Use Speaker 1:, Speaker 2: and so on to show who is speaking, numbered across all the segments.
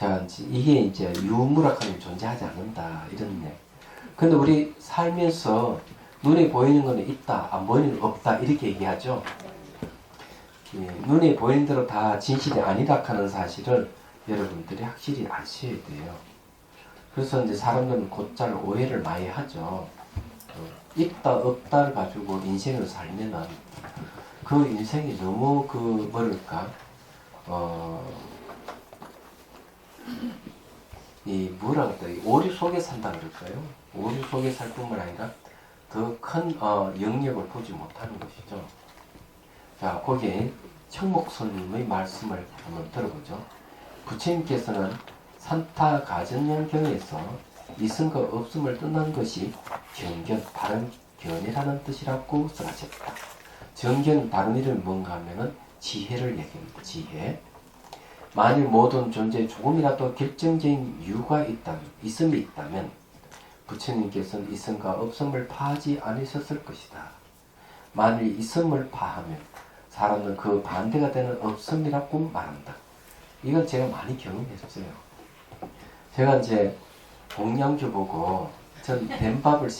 Speaker 1: 자, 이게 이제 유무라카는 존재하지 않는다 이런 얘기. 근데 우리 살면서 눈에 보이는 거는 있다, 안 보이는 건 없다 이렇게 얘기하죠. 예, 눈에 보이는 대로 다 진실이 아니다 하는 사실을 여러분들이 확실히 아셔야 돼요. 그래서 이제 사람들은 곧잘 오해를 많이 하죠. 있다 없다를 가지고 인생을 살면은 그 인생이 너무 뭐랄까 이 뭐라 그럴까, 오류 속에 산다 그럴까요? 오류 속에 살 뿐만 아니라 더 큰 영역을 보지 못하는 것이죠. 자, 거기에 청목스님의 말씀을 한번 들어보죠. 부처님께서는 산타가전연경에서 있음과 없음을 뜻한 것이 정견, 다른 견해라는 뜻이라고 써하셨다. 정견, 다른 이름이 뭔가 하면은 지혜를 얘기합니다. 지혜. 만일 모든 존재에 조금이라도 결정적인 이유가 있다면, 있음이 있다면 부처님께서는 있음과 없음을 파하지 않으셨을 것이다. 만일 있음을 파하면 사람은 그 반대가 되는 없음이라고 말한다. 이건 제가 많이 경험했어요. 제가 이제 공양주 보고 전 된밥을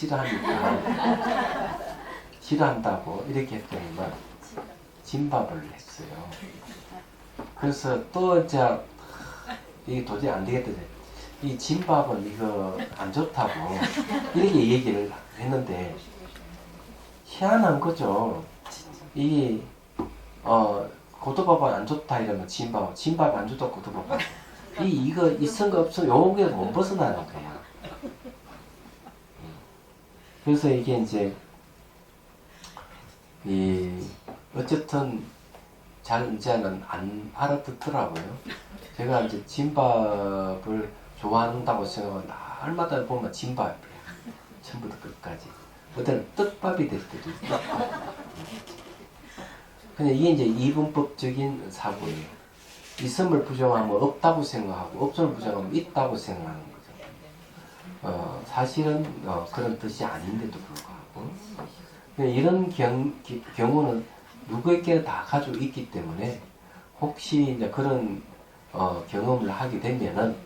Speaker 1: 싫어한다고 이렇게 했더니만 진밥을 했어요. 그래서 또 이제 이게 도저히 안 되겠다. 이 진밥은 이거 안 좋다고 이렇게 얘기를 했는데 희한한 거죠. 이 고두밥은 안 좋다 이러면 진밥 안 좋다 고두밥. 이거 있은가 없어 요게 못 벗어나는 거야. 그래서 이게 이제 어쨌든 잘 이제는 안 알아듣더라고요. 제가 이제 진밥을 좋아한다고 생각하면 날마다 보면 진밥이야. 처음부터 끝까지. 어떤 떡밥이 될 때도 있고. 근데 이게 이제 이분법적인 사고예요. 있음을 부정하면 없다고 생각하고 없음을 부정하면 있다고 생각하는 거죠. 사실은 그런 뜻이 아닌데도 불구하고 이런 경우는 누구에게나 다 가지고 있기 때문에 혹시 이제 그런 경험을 하게 되면은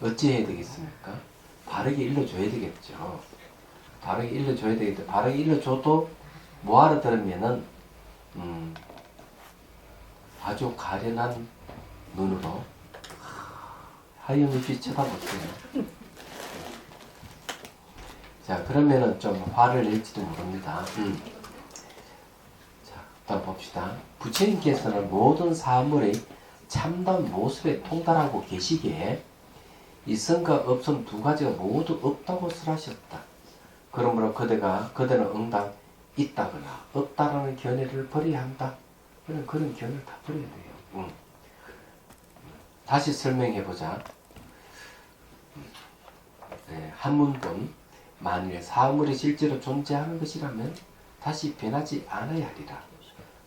Speaker 1: 어찌 해야 되겠습니까? 바르게 일러줘야 되겠죠. 바르게 일러줘야 되겠죠. 바르게 일러줘도 뭐 알아들으면은 아주 가련한 눈으로 하염없이 쳐다보세요. 자, 그러면은 좀 화를 낼지도 모릅니다. 자, 일단 봅시다. 부처님께서는 모든 사물의 참담 모습에 통달하고 계시기에 있음과 없음 두 가지가 모두 없다고 설하셨다. 그러므로 그대는 응당 있다거나 없다라는 견해를 버려야 한다. 그런 견해를 다 버려야 돼요. 다시 설명해보자. 한문본 만일 사물이 실제로 존재하는 것이라면 다시 변하지 않아야 하리라.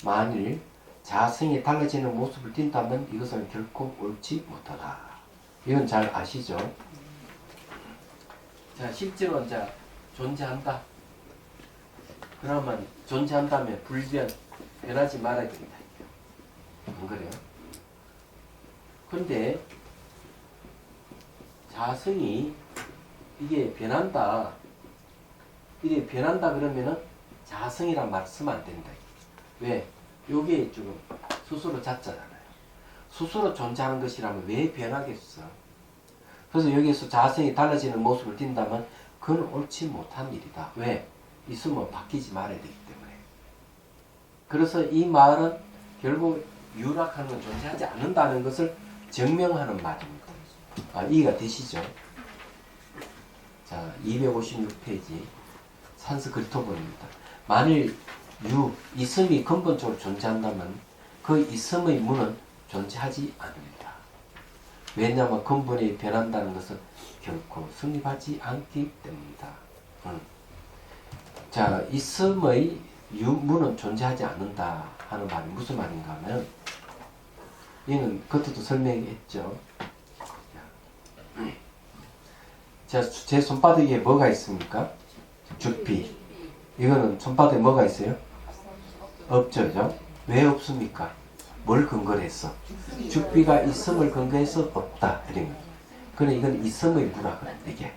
Speaker 1: 만일 자성이 달라지는 모습을 띈다면 이것은 결코 옳지 못하다. 이건 잘 아시죠? 자, 실제로 이제 존재한다. 그러면 존재한다면 변하지 말아야 된다. 안 그래요? 근데 자성이 이게 변한다. 이게 변한다 그러면은 자성이란 말 쓰면 안 된다. 왜? 요게 지금 스스로 자자잖아요. 스스로 존재하는 것이라면 왜 변하겠어? 그래서 여기서 자성이 달라지는 모습을 띈다면 그건 옳지 못한 일이다. 왜? 있으면 바뀌지 말아야 되기 때문에. 그래서 이 말은 결국 유락하는 건 존재하지 않는다는 것을 증명하는 말입니다. 이해가 되시죠? 자, 256페이지 산스크리토본입니다. 만일 있음이 근본적으로 존재한다면 그 있음의 무는 존재하지 않습니다. 왜냐하면 근본이 변한다는 것은 결코 성립하지 않기 때문이다. 자, 있음의 무는 존재하지 않는다 하는 말이 무슨 말인가 하면 이는 그것도 설명했죠. 자, 제 손바닥에 뭐가 있습니까? 주피. 이거는 손바닥에 뭐가 있어요? 없죠, 그죠? 왜 없습니까? 뭘 근거로 했어? 죽비가 있음을 근거해서 없다. 이런 거. 그러니 이건 있음의 무라 그래 이게.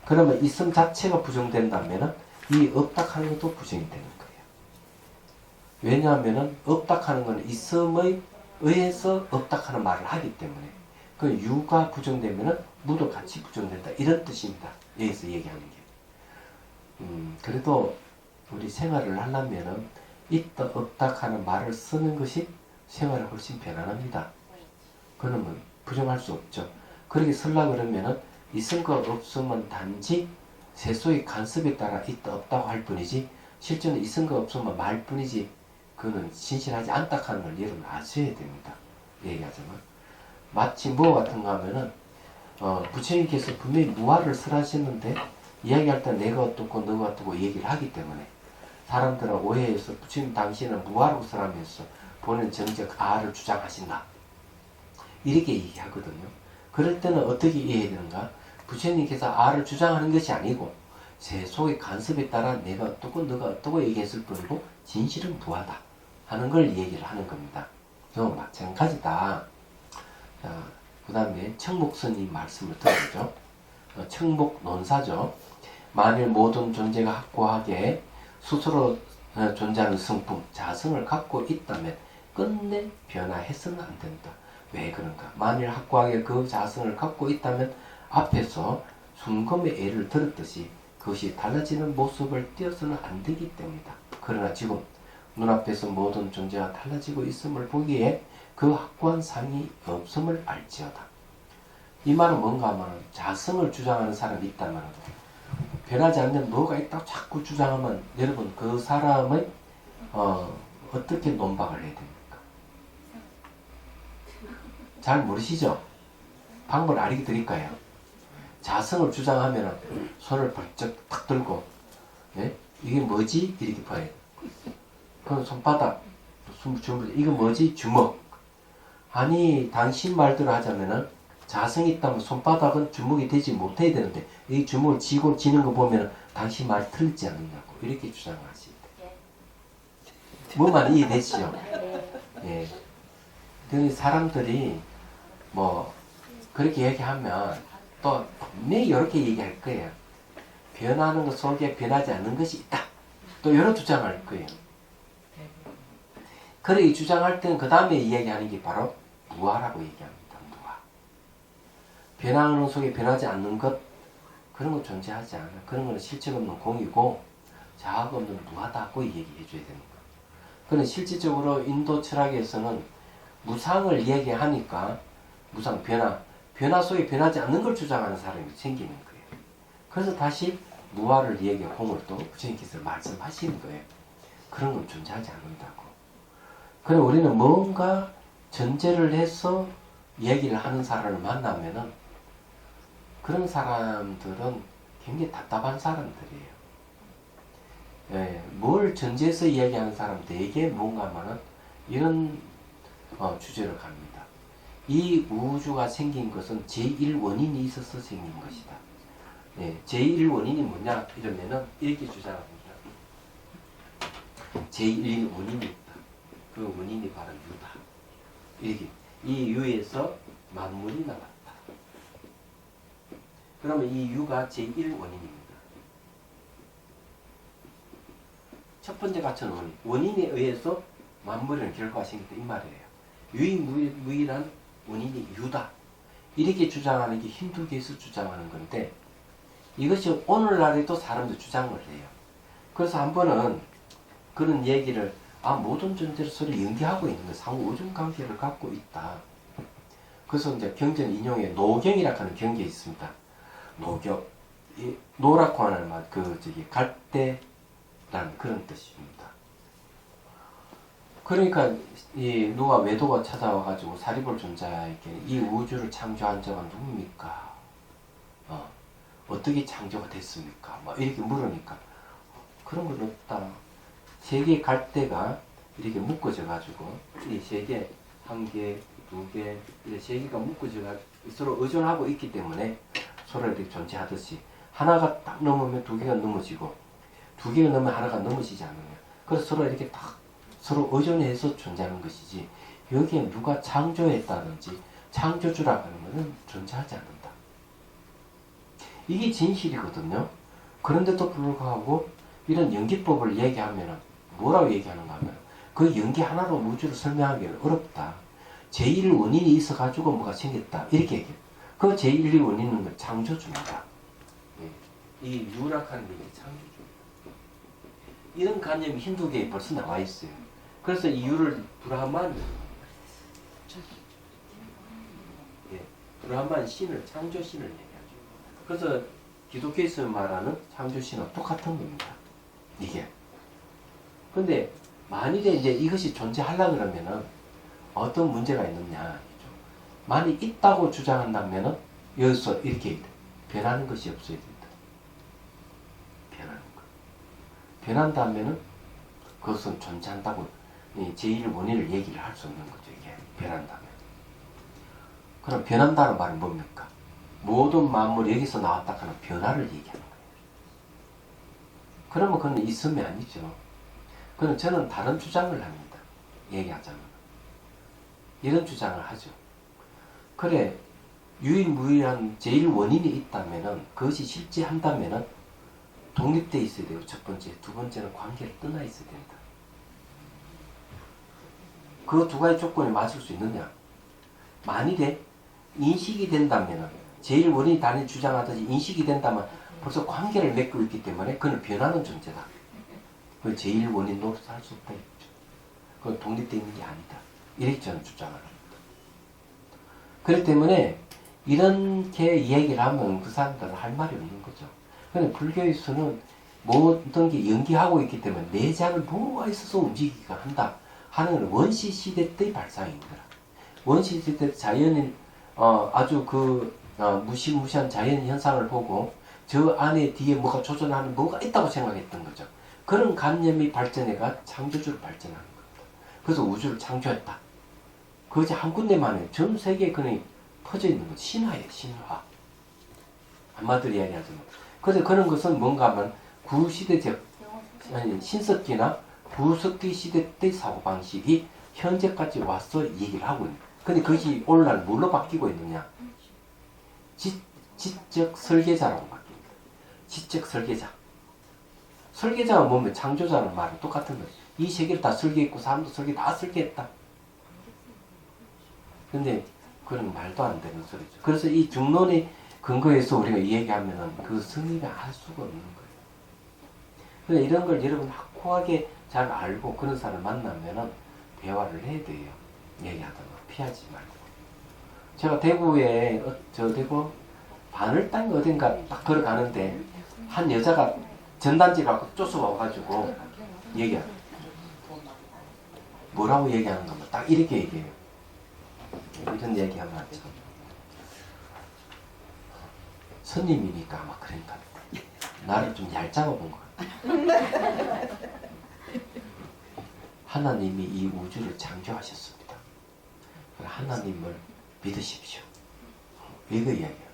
Speaker 1: 그러면 있음 자체가 부정된다면은 이 없다 하는 것도 부정이 되는 거예요. 왜냐하면은 없다 하는 것은 있음의 의해서 없다 하는 말을 하기 때문에 그 유가 부정되면은 무도 같이 부정된다 이런 뜻입니다. 여기서 얘기하는 게. 그래도 우리 생활을 하려면은 있다 없다 하는 말을 쓰는 것이 생활이 훨씬 편안합니다. 그러면 부정할 수 없죠. 그렇게 쓰려고 그러면은 있음과 없음은 단지 세속의 간섭에 따라 있다 없다고 할 뿐이지 실제는 있음과 없음은 말뿐이지 그거는 신실하지 않다 하는 걸 여러분 아셔야 됩니다. 얘기하자면 마치 뭐 같은 거 하면은 부처님께서 분명히 무아를 설하셨는데 이야기할 때 내가 어떻고 너가 어떻고 얘기를 하기 때문에 사람들은 오해해서 부처님 당신은 무아라고 설하면서 본인 정적 아를 주장하신다 이렇게 얘기하거든요. 그럴 때는 어떻게 이해해야 되는가? 부처님께서 아를 주장하는 것이 아니고 세속의 간섭에 따라 내가 어떻고 너가 어떻고 얘기했을 뿐이고 진실은 무아다 하는 걸 얘기를 하는 겁니다. 또 마찬가지다. 그 다음에 청목스님 말씀을 들어보죠. 청목 논사죠. 만일 모든 존재가 확고하게 스스로 존재하는 성품, 자성을 갖고 있다면 끝내 변화해서는 안 된다. 왜 그런가? 만일 확고하게 그 자성을 갖고 있다면 앞에서 순금의 예를 들었듯이 그것이 달라지는 모습을 띄어서는 안 되기 때문이다. 그러나 지금 눈앞에서 모든 존재가 달라지고 있음을 보기에 그 확고한 상이 없음을 알지어다. 이 말은 뭔가 하면 자성을 주장하는 사람이 있다면 변하지 않는 뭐가 있다고 자꾸 주장하면 여러분 그 사람의 어떻게 논박을 해야 됩니까? 잘 모르시죠? 방법을 알게 드릴까요? 자성을 주장하면 손을 벌쩍 탁 들고 예? 이게 뭐지? 이렇게 봐요. 그럼 손바닥 이거 뭐지? 주먹. 아니 당신 말대로 하자면은 자성이 있다면 손바닥은 주먹이 되지 못해야 되는데 이 주먹을 쥐고 지는 거 보면 당신 말이 틀리지 않느냐고 이렇게 주장을 하십니다. 뭐만 이해되시죠? 예. 그 사람들이 뭐 그렇게 얘기하면 또 분명히 이렇게 얘기할 거예요. 변하는 것 속에 변하지 않는 것이 있다. 또 이런 주장할 거예요. 그렇게 주장할 때는 그 다음에 이야기하는 게 바로 무아라고 얘기합니다. 무아. 변하는 속에 변하지 않는 것 그런 거 존재하지 않아. 그런 거는 실체가 없는 공이고 자아가 없는 무아다고 얘기해 줘야 되는 거예요. 그런데 실질적으로 인도 철학에서는 무상을 이야기하니까 무상 변화 속에 변하지 않는 걸 주장하는 사람이 생기는 거예요. 그래서 다시 무아를 이야기하고 공을 또 부처님께서 말씀하시는 거예요. 그런 건 존재하지 않는다고. 그래 우리는 뭔가 전제를 해서 얘기를 하는 사람을 만나면은 그런 사람들은 굉장히 답답한 사람들이에요. 예, 뭘 전제해서 이야기하는 사람 되게 뭔가 하면은 이런 주제를 갑니다. 이 우주가 생긴 것은 제1원인이 있어서 생긴 것이다. 예, 제1원인이 뭐냐 이러면은 이렇게 주장합니다. 제1원인이 있다. 그 원인이 바로 유다. 이렇게 이 유에서 만물이 나왔다. 그러면 이 유가 제1원인입니다. 첫 번째 갖춘 원인. 원인에 의해서 만물은 결과가 생겼다. 이 말이에요. 유일무이한 원인이 유다. 이렇게 주장하는 게 힌두교에서 주장하는 건데 이것이 오늘날에도 사람들 주장을 해요. 그래서 한 번은 그런 얘기를 모든 존재를 서로 연계하고 있는 거 상호 의존 관계를 갖고 있다. 그래서 이제 경전 인용에 노경이라고 하는 경계가 있습니다. 노경. 노라고 하는 말, 갈대라는 그런 뜻입니다. 그러니까 누가 외도가 찾아와가지고 사리볼 존자에게 이 우주를 창조한 자가 누굽니까? 어떻게 창조가 됐습니까? 막 이렇게 물으니까 그런 건 없다. 세 개의 갈대가 이렇게 묶어져가지고 이 세 개, 한 개, 두 개, 이렇게 세 개가 묶어져가 서로 의존하고 있기 때문에 서로 이렇게 존재하듯이 하나가 딱 넘으면 두 개가 넘어지고 두 개가 넘으면 하나가 넘어지지 않느냐. 그래서 서로 이렇게 딱 서로 의존해서 존재하는 것이지 여기에 누가 창조했다든지 창조주라고 하는 것은 존재하지 않는다. 이게 진실이거든요. 그런데도 불구하고 이런 연기법을 얘기하면 뭐라고 얘기하는가 하면 그 연기 하나로 우주를 설명하기는 어렵다. 제1원인이 있어가지고 뭐가 생겼다. 이렇게 얘기해요. 그 제1, 원인은 창조주입니다. 이 유락하는 게 창조주. 이런 개념이 힌두교에 벌써 나와 있어요. 그래서 이 유를 브라만, 브라만 신을, 창조신을 얘기하죠. 그래서 기독교에서 말하는 창조신은 똑같은 겁니다. 이게. 근데 만일에 이제 이것이 존재하려고 그러면은 어떤 문제가 있느냐. 만약 있다고 주장한다면은 여기서 이렇게 변하는 것이 없어야 된다. 변하는 것. 변한다면은 그것은 존재한다고 제1 원인을 얘기를 할 수 없는 거죠. 이게 변한다면. 그럼 변한다는 말은 뭡니까? 모든 만물이 여기서 나왔다 하는 변화를 얘기하는 거예요. 그러면 그건 있음이 아니죠. 그건 저는 다른 주장을 합니다. 얘기하자면. 이런 주장을 하죠. 그래, 유일무이한 제일 원인이 있다면은, 그것이 실제한다면은, 독립되어 있어야 되고, 첫 번째. 두 번째는 관계를 떠나 있어야 된다. 그 두 가지 조건이 맞을 수 있느냐? 만일에 인식이 된다면은, 제일 원인이 단일 주장하듯이 인식이 된다면, 벌써 관계를 맺고 있기 때문에, 그는 변하는 존재다. 그 제일 원인 노릇을 할 수 없다. 했죠. 그건 독립되어 있는 게 아니다. 이렇게 저는 주장을 합니다. 그렇기 때문에 이렇게 이야기를 하면 그 사람들은 할 말이 없는 거죠. 근데 불교에서는 모든 게 연기하고 있기 때문에 내장을 뭐가 있어서 움직이기가 한다 하는 원시 시대 때의 발상입니다. 원시 시대 때 자연인 아주 무시무시한 자연 현상을 보고 저 안에 뒤에 뭐가 조존하는 뭐가 있다고 생각했던 거죠. 그런 관념이 발전해가 창조주를 발전하는 겁니다. 그래서 우주를 창조했다. 그것이 한 군데만에 전 세계에 그냥 퍼져 있는 것. 신화예요, 신화. 한마디로 이야기하자면. 그래서 그런 것은 뭔가 하면 구시대적, 신석기나 구석기 시대 때 사고방식이 현재까지 와서 얘기를 하고 있는. 근데 그것이 오늘날 뭘로 바뀌고 있느냐? 지적 설계자라고 바뀝니다. 지적 설계자. 설계자가 뭐면 창조자라는 말은 똑같은 거예요. 이 세계를 다 설계했고 사람도 다 설계했다. 근데 그건 말도 안 되는 소리죠. 그래서 이 중론의 근거에서 우리가 얘기하면은 그 승리를 할 수가 없는 거예요. 그래서 이런 걸 여러분 확고하게 잘 알고 그런 사람을 만나면은 대화를 해야 돼요. 얘기하다가 피하지 말고. 제가 대구에 대구 바늘 땅 어딘가 딱 걸어가는데 한 여자가 전단지 갖고 쫓아와가지고 얘기하는 뭐라고 얘기하는 건가 딱 이렇게 얘기해요. 이런 얘기하면 참 스님이니까 아마 그러니까 나를 좀 얄잡아 본 것 같아. 하나님이 이 우주를 창조하셨습니다. 하나님을 믿으십시오. 이거 이야기해요.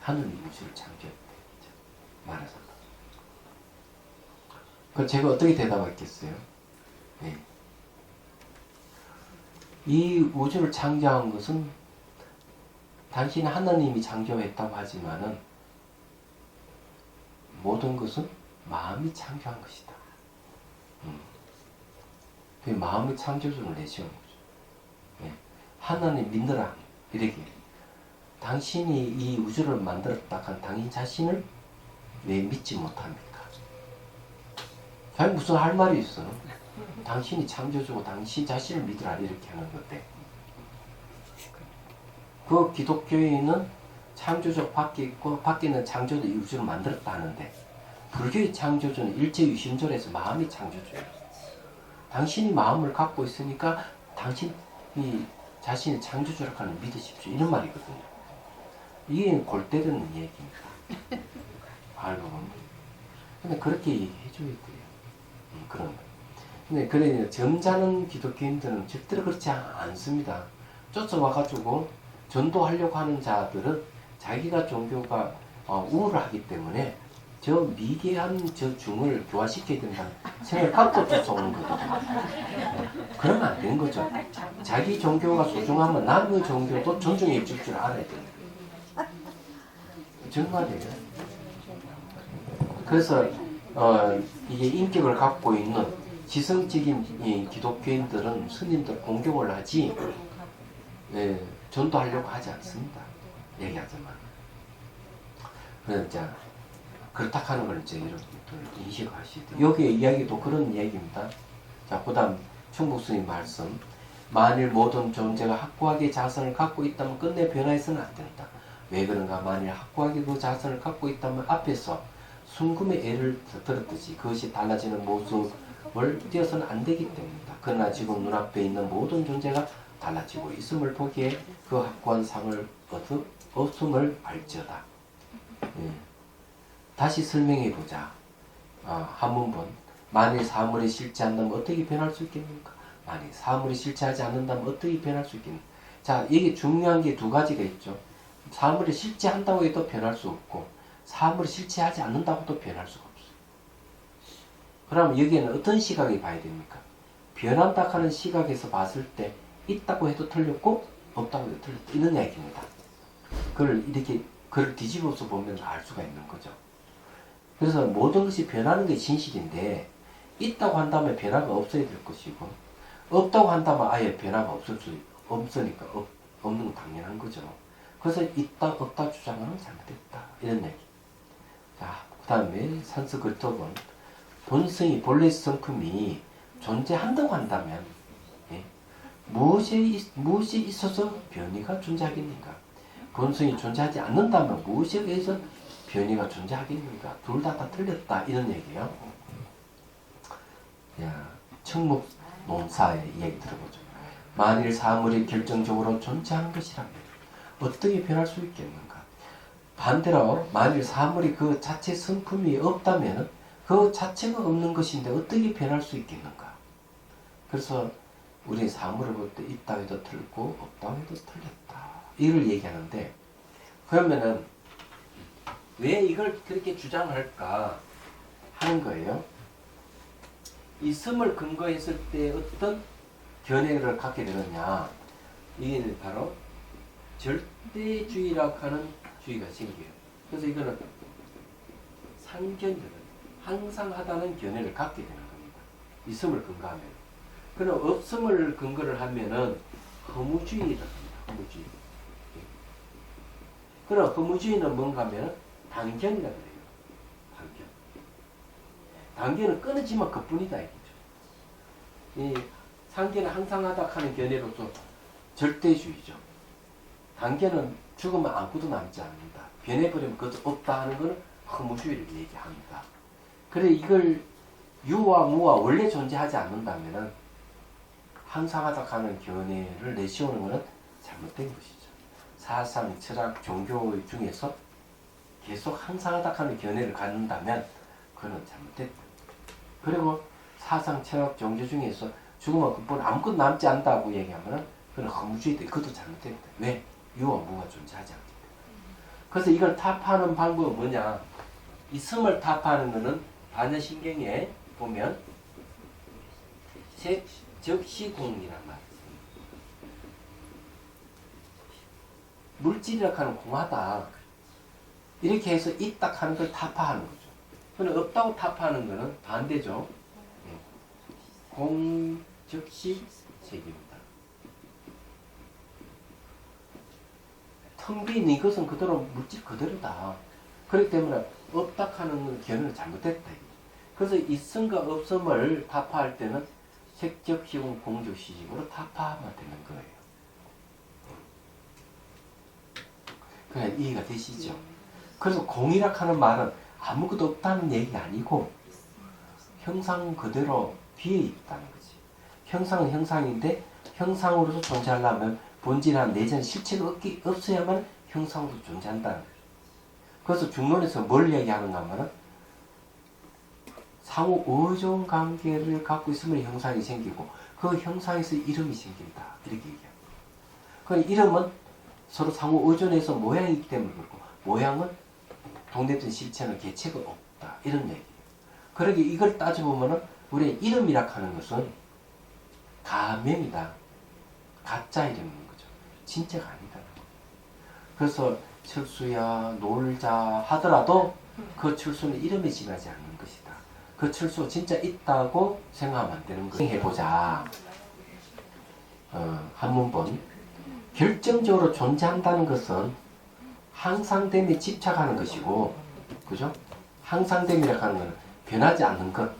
Speaker 1: 하나님이 우주를 창조했대. 말해서. 그럼 제가 어떻게 대답했겠어요? 네. 이 우주를 창조한 것은 당신이 하나님이 창조했다고 하지만은 모든 것은 마음이 창조한 것이다. 그 마음의 창조주를 내세우는 거죠. 네. 하나님 믿느라 이렇게 당신이 이 우주를 만들었다 한 당신 자신을 왜 믿지 못합니까? 아니 무슨 할 말이 있어? 당신이 창조주고 당신 자신을 믿으라 이렇게 하는 건데 그 기독교인은 창조적 밖에 있고 밖에 있는 창조도 이 우주를 만들었다 하는데 불교의 창조주는 일제유심절에서 마음이 창조주예요. 당신이 마음을 갖고 있으니까 당신이 자신의 창조주라고 하는 믿으십시오 이런 말이거든요. 이게 골 때리는 얘기입니다. 알고 보면. 근데 그렇게 얘기해줘야 돼요. 그런 거. 근데 그래 점잖은 기독교인들은 절대로 그렇지 않습니다. 쫓아와가지고 전도하려고 하는 자들은 자기가 종교가 우월하기 때문에 저 미개한 저 중을 교화시켜야 된다는 생각을 갖고 쫓아오는 거거든요. 그러면 안 되는 거죠. 자기 종교가 소중하면 남의 종교도 존중해 줄 줄 알아야 돼요. 정말이에요. 그래서 이게 인격을 갖고 있는 지성적인 이 기독교인들은 스님들 공경을 하지 전도하려고 하지 않습니다. 얘기하자면. 그래서 그렇다 하는 걸 이제 여러분들 인식하셔야 돼요. 여기 이야기도 그런 이야기입니다. 자, 그 다음 충북스님 말씀. 만일 모든 존재가 확고하게 자선을 갖고 있다면 끝내 변화해서는 안 된다. 왜 그런가? 만일 확고하게 그 자선을 갖고 있다면 앞에서 순금의 예를 들었듯이 그것이 달라지는 모습을 띄어서는 안 되기 때문이다. 그러나 지금 눈앞에 있는 모든 존재가 달라지고 있음을 보기에 그 확고한 상을 없음을 알지어다. 다시 설명해보자. 한 문번. 만일 사물이 실체한다면 어떻게 변할 수 있겠는가? 만일 사물이 실체하지 않는다면 어떻게 변할 수 있겠는가? 자, 이게 중요한 게 두 가지가 있죠. 사물이 실체한다고 해도 변할 수 없고 사물이 실체하지 않는다고도 변할 수가 없어요. 그럼 여기에는 어떤 시각이 봐야 됩니까? 변한다 하는 시각에서 봤을 때 있다고 해도 틀렸고 없다고 해도 틀렸다. 이런 얘기입니다. 그걸 뒤집어서 보면 알 수가 있는 거죠. 그래서 모든 것이 변하는 게 진실인데 있다고 한다면 변화가 없어야 될 것이고 없다고 한다면 아예 변화가 없으니까 없는 건 당연한 거죠. 그래서 있다 없다 주장하는 잘못됐다 이런 얘기. 자, 그 다음에 산스글tov은 본성이 본래 성품이 존재한다고 한다면 무엇이 있어서 변이가 존재하겠는가? 본성이 존재하지 않는다면 무엇에 의해서 변이가 존재하겠는가? 둘 다 틀렸다 이런 얘기예요. 청목 논사의 이야기 들어보죠. 만일 사물이 결정적으로 존재하는 것이라면 어떻게 변할 수 있겠는가? 반대로 만일 사물이 그 자체 성품이 없다면 그 자체가 없는 것인데 어떻게 변할 수 있겠는가? 그래서 우리 사물을 볼 때 있다 해도 틀렸고 없다 해도 틀렸다 이걸 얘기하는데 그러면은 왜 이걸 그렇게 주장할까 하는 거예요. 있음을 근거했을 때 어떤 견해를 갖게 되느냐. 이게 바로 절대주의라고 하는 주의가 생겨요. 그래서 이거는 상견들은 항상 하다는 견해를 갖게 되는 겁니다. 있음을 근거하면. 그럼 없음을 근거를 하면은 허무주의라고 합니다. 허무주의. 그럼 허무주의는 뭔가 하면 단견이라고 그래요. 단견. 단견은 끊어지면 그뿐이다 이거죠. 이 상견은 항상 하다 하는 견해로서 절대주의죠. 단견은 죽으면 아무것도 남지 않는다. 변해버리면 그것도 없다 하는 것은 허무주의를 얘기합니다. 그래 이걸 유와 무와 원래 존재하지 않는다면 항상 하다 하는 견해를 내세우는 것은 잘못된 것이죠. 사상, 철학, 종교 중에서 계속 항상 하다 하는 견해를 갖는다면 그건 잘못됐다. 그리고 사상, 철학, 종교 중에서 죽으면 그뿐 아무것도 남지 않다고 얘기하면 그건 허무주의다. 그것도 잘못됐다. 왜? 유와 무가 존재하지 않기 때문에. 그래서 이걸 타파하는 방법은 뭐냐? 있음을 타파하는 것은 반야신경에 보면 적시공이란 말이 있습니다. 물질이라고 하는 공하다. 이렇게 해서 있다 하는 걸 타파하는 거죠. 그런데 없다고 타파하는 것은 반대죠. 공적시색입니다. 텅 빈 이것은 그대로 물질 그대로다. 그렇기 때문에 없다 하는 견해는 잘못됐다. 그래서 있음과 없음을 타파할 때는 색적시공, 공적시식으로 타파하면 되는 거예요. 그래 이해가 되시죠? 그래서 공이라 하는 말은 아무것도 없다는 얘기가 아니고 형상 그대로 뒤에 있다는 거지. 형상은 형상인데 형상으로서 존재하려면 본질한 내전 실체가 없어야만 형상으로 존재한다는 거죠. 그래서 중론에서 뭘 얘기하는가 하면 상호 의존 관계를 갖고 있으면 형상이 생기고 그 형상에서 이름이 생긴다. 이렇게 얘기합니다. 그 이름은 서로 상호 의존해서 모양이기 때문에 그렇고 모양은 독립된 실체는 개체가 없다. 없다. 이런 얘기예요. 그러게 이걸 따져보면은 우리 이름이라 하는 것은 가명이다. 가짜 이름인 거죠. 진짜가 아니다. 그래서 철수야 놀자 하더라도 그 철수는 이름에 지나지 않는 것이다. 그 철수 진짜 있다고 생각하면 안 되는 거예요. 해보자. 한문본 결정적으로 존재한다는 것은 항상됨에 집착하는 것이고, 그죠? 항상됨이라고 하는 것은 변하지 않는 것,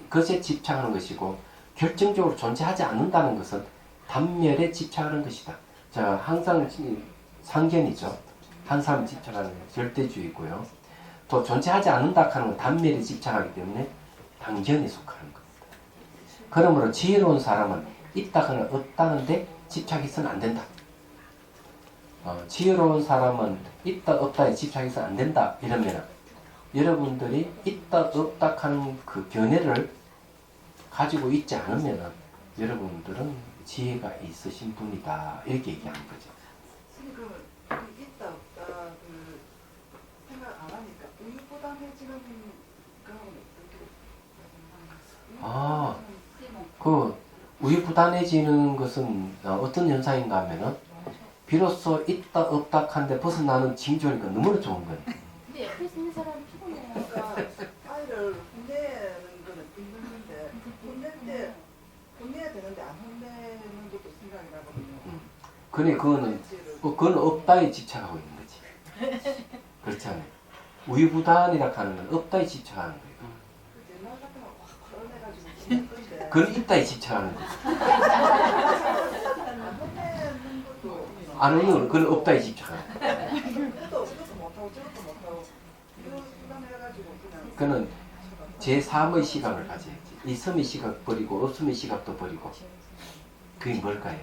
Speaker 1: 그것에 집착하는 것이고, 결정적으로 존재하지 않는다는 것은 단멸에 집착하는 것이다. 자, 항상 상견이죠. 항상 집착하는 절대주의고요. 또 존재하지 않는다 하는 건 단멸에 집착하기 때문에 단견에 속하는 겁니다. 그러므로 지혜로운 사람은 있다거나 없다는데 집착해서는 안 된다. 지혜로운 사람은 있다 없다에 집착해서는 안 된다. 이러면 여러분들이 있다 없다 하는 그 견해를 가지고 있지 않으면 여러분들은 지혜가 있으신 분이다. 이렇게 얘기하는 거죠.
Speaker 2: 그 있다 없다 그 생각 안 하니까 우유부단해지는 그거는
Speaker 1: 그 우유부단해지는 것은 어떤 현상인가 하면은 비로소 있다 없다 한데 벗어나는 징조니까 너무나 좋은 거예요.
Speaker 3: 근데 옆에 있는 사람이 피곤해요.
Speaker 2: 그러니까 아이를 혼내는 거는 힘든데 혼내야 되는데 안 혼내는 것도 생각이 나거든요.
Speaker 1: 그래 그건 없다에 집착하고 있는 거지. 그렇지 않아요. 우유부단이라 하는 건 없다에 집착하는 거예요.
Speaker 2: 옛날 같으면 확 걸어내가지고 건데
Speaker 1: 그건 있다에 집착하는 거지.
Speaker 2: 안 혼내는 것도
Speaker 1: 안 오는 건 그건 없다에 집착하는 거예요.
Speaker 2: 이것도 못하고 저것도 못하고 이거 부담해가지고 그냥
Speaker 1: 그는 제3의 시각을 가져야지. 있음의 시각 버리고 없음의 시각도 버리고. 그게 뭘까요?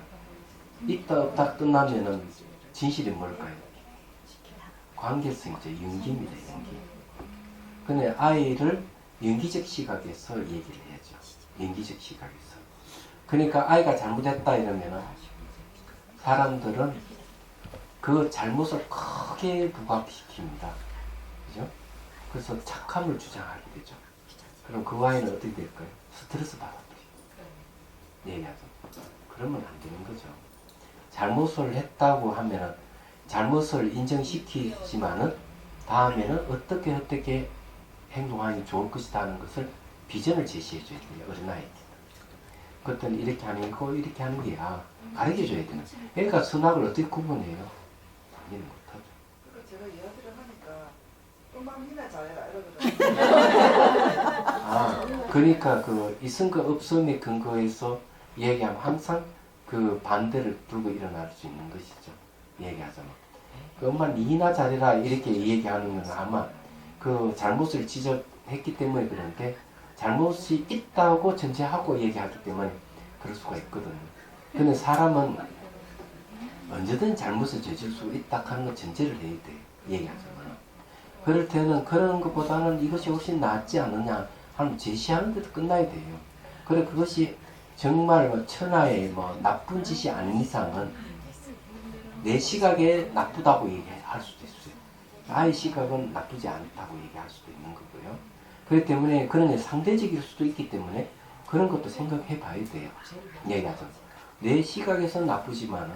Speaker 1: 있다 없다 끝나면은 진실이 뭘까요? 관계성이죠. 연기입니다. 연기. 근데 아이를 연기적 시각에서 얘기를 해야죠. 연기적 시각에서. 그러니까 아이가 잘못했다 이러면은 사람들은 그 잘못을 크게 부각시킵니다. 그죠? 그래서 착함을 주장하게 되죠. 그럼 그 아이는 어떻게 될까요? 스트레스 받아버리죠. 얘기하죠. 그러면 안 되는 거죠. 잘못을 했다고 하면은 잘못을 인정시키지만은 다음에는 어떻게 행동하는 게 좋을 것이다 하는 것을 비전을 제시해 줘야 돼요. 어린아이한테. 그때는 이렇게 하는 거 이렇게 하는 게야. 가르쳐 줘야 되는. 그러니까 선악을 어떻게 구분해요? 당연히 못하죠.
Speaker 2: 그러니까 제가 이야기를 하니까 음악 니나 잘해라 이러거든요.
Speaker 1: 그러니까 그 있음과 없음의 근거에서 얘기하면 항상 그 반대를 두고 일어날 수 있는 것이죠. 얘기하자면. 그 엄마 니나 잘해라 이렇게 얘기하는 건 아마 그 잘못을 지적했기 때문에 그런데 잘못이 있다고 전제하고 얘기하기 때문에 그럴 수가 있거든요. 근데 사람은 언제든 잘못을 저질 수 있다 하는 건 전제를 해야 돼요. 얘기하자면. 그럴 때는 그런 것보다는 이것이 훨씬 낫지 않느냐 하는 제시하는 데도 끝나야 돼요. 그래 그것이 정말 천하의 나쁜 짓이 아닌 이상은 내 시각에 나쁘다고 얘기할 수도 있어요. 나의 시각은 나쁘지 않다고 얘기할 수도 있는 거고요. 그렇기 때문에 그런 게 상대적일 수도 있기 때문에 그런 것도 생각해 봐야 돼요. 얘기하자면. 내 시각에서는 나쁘지만은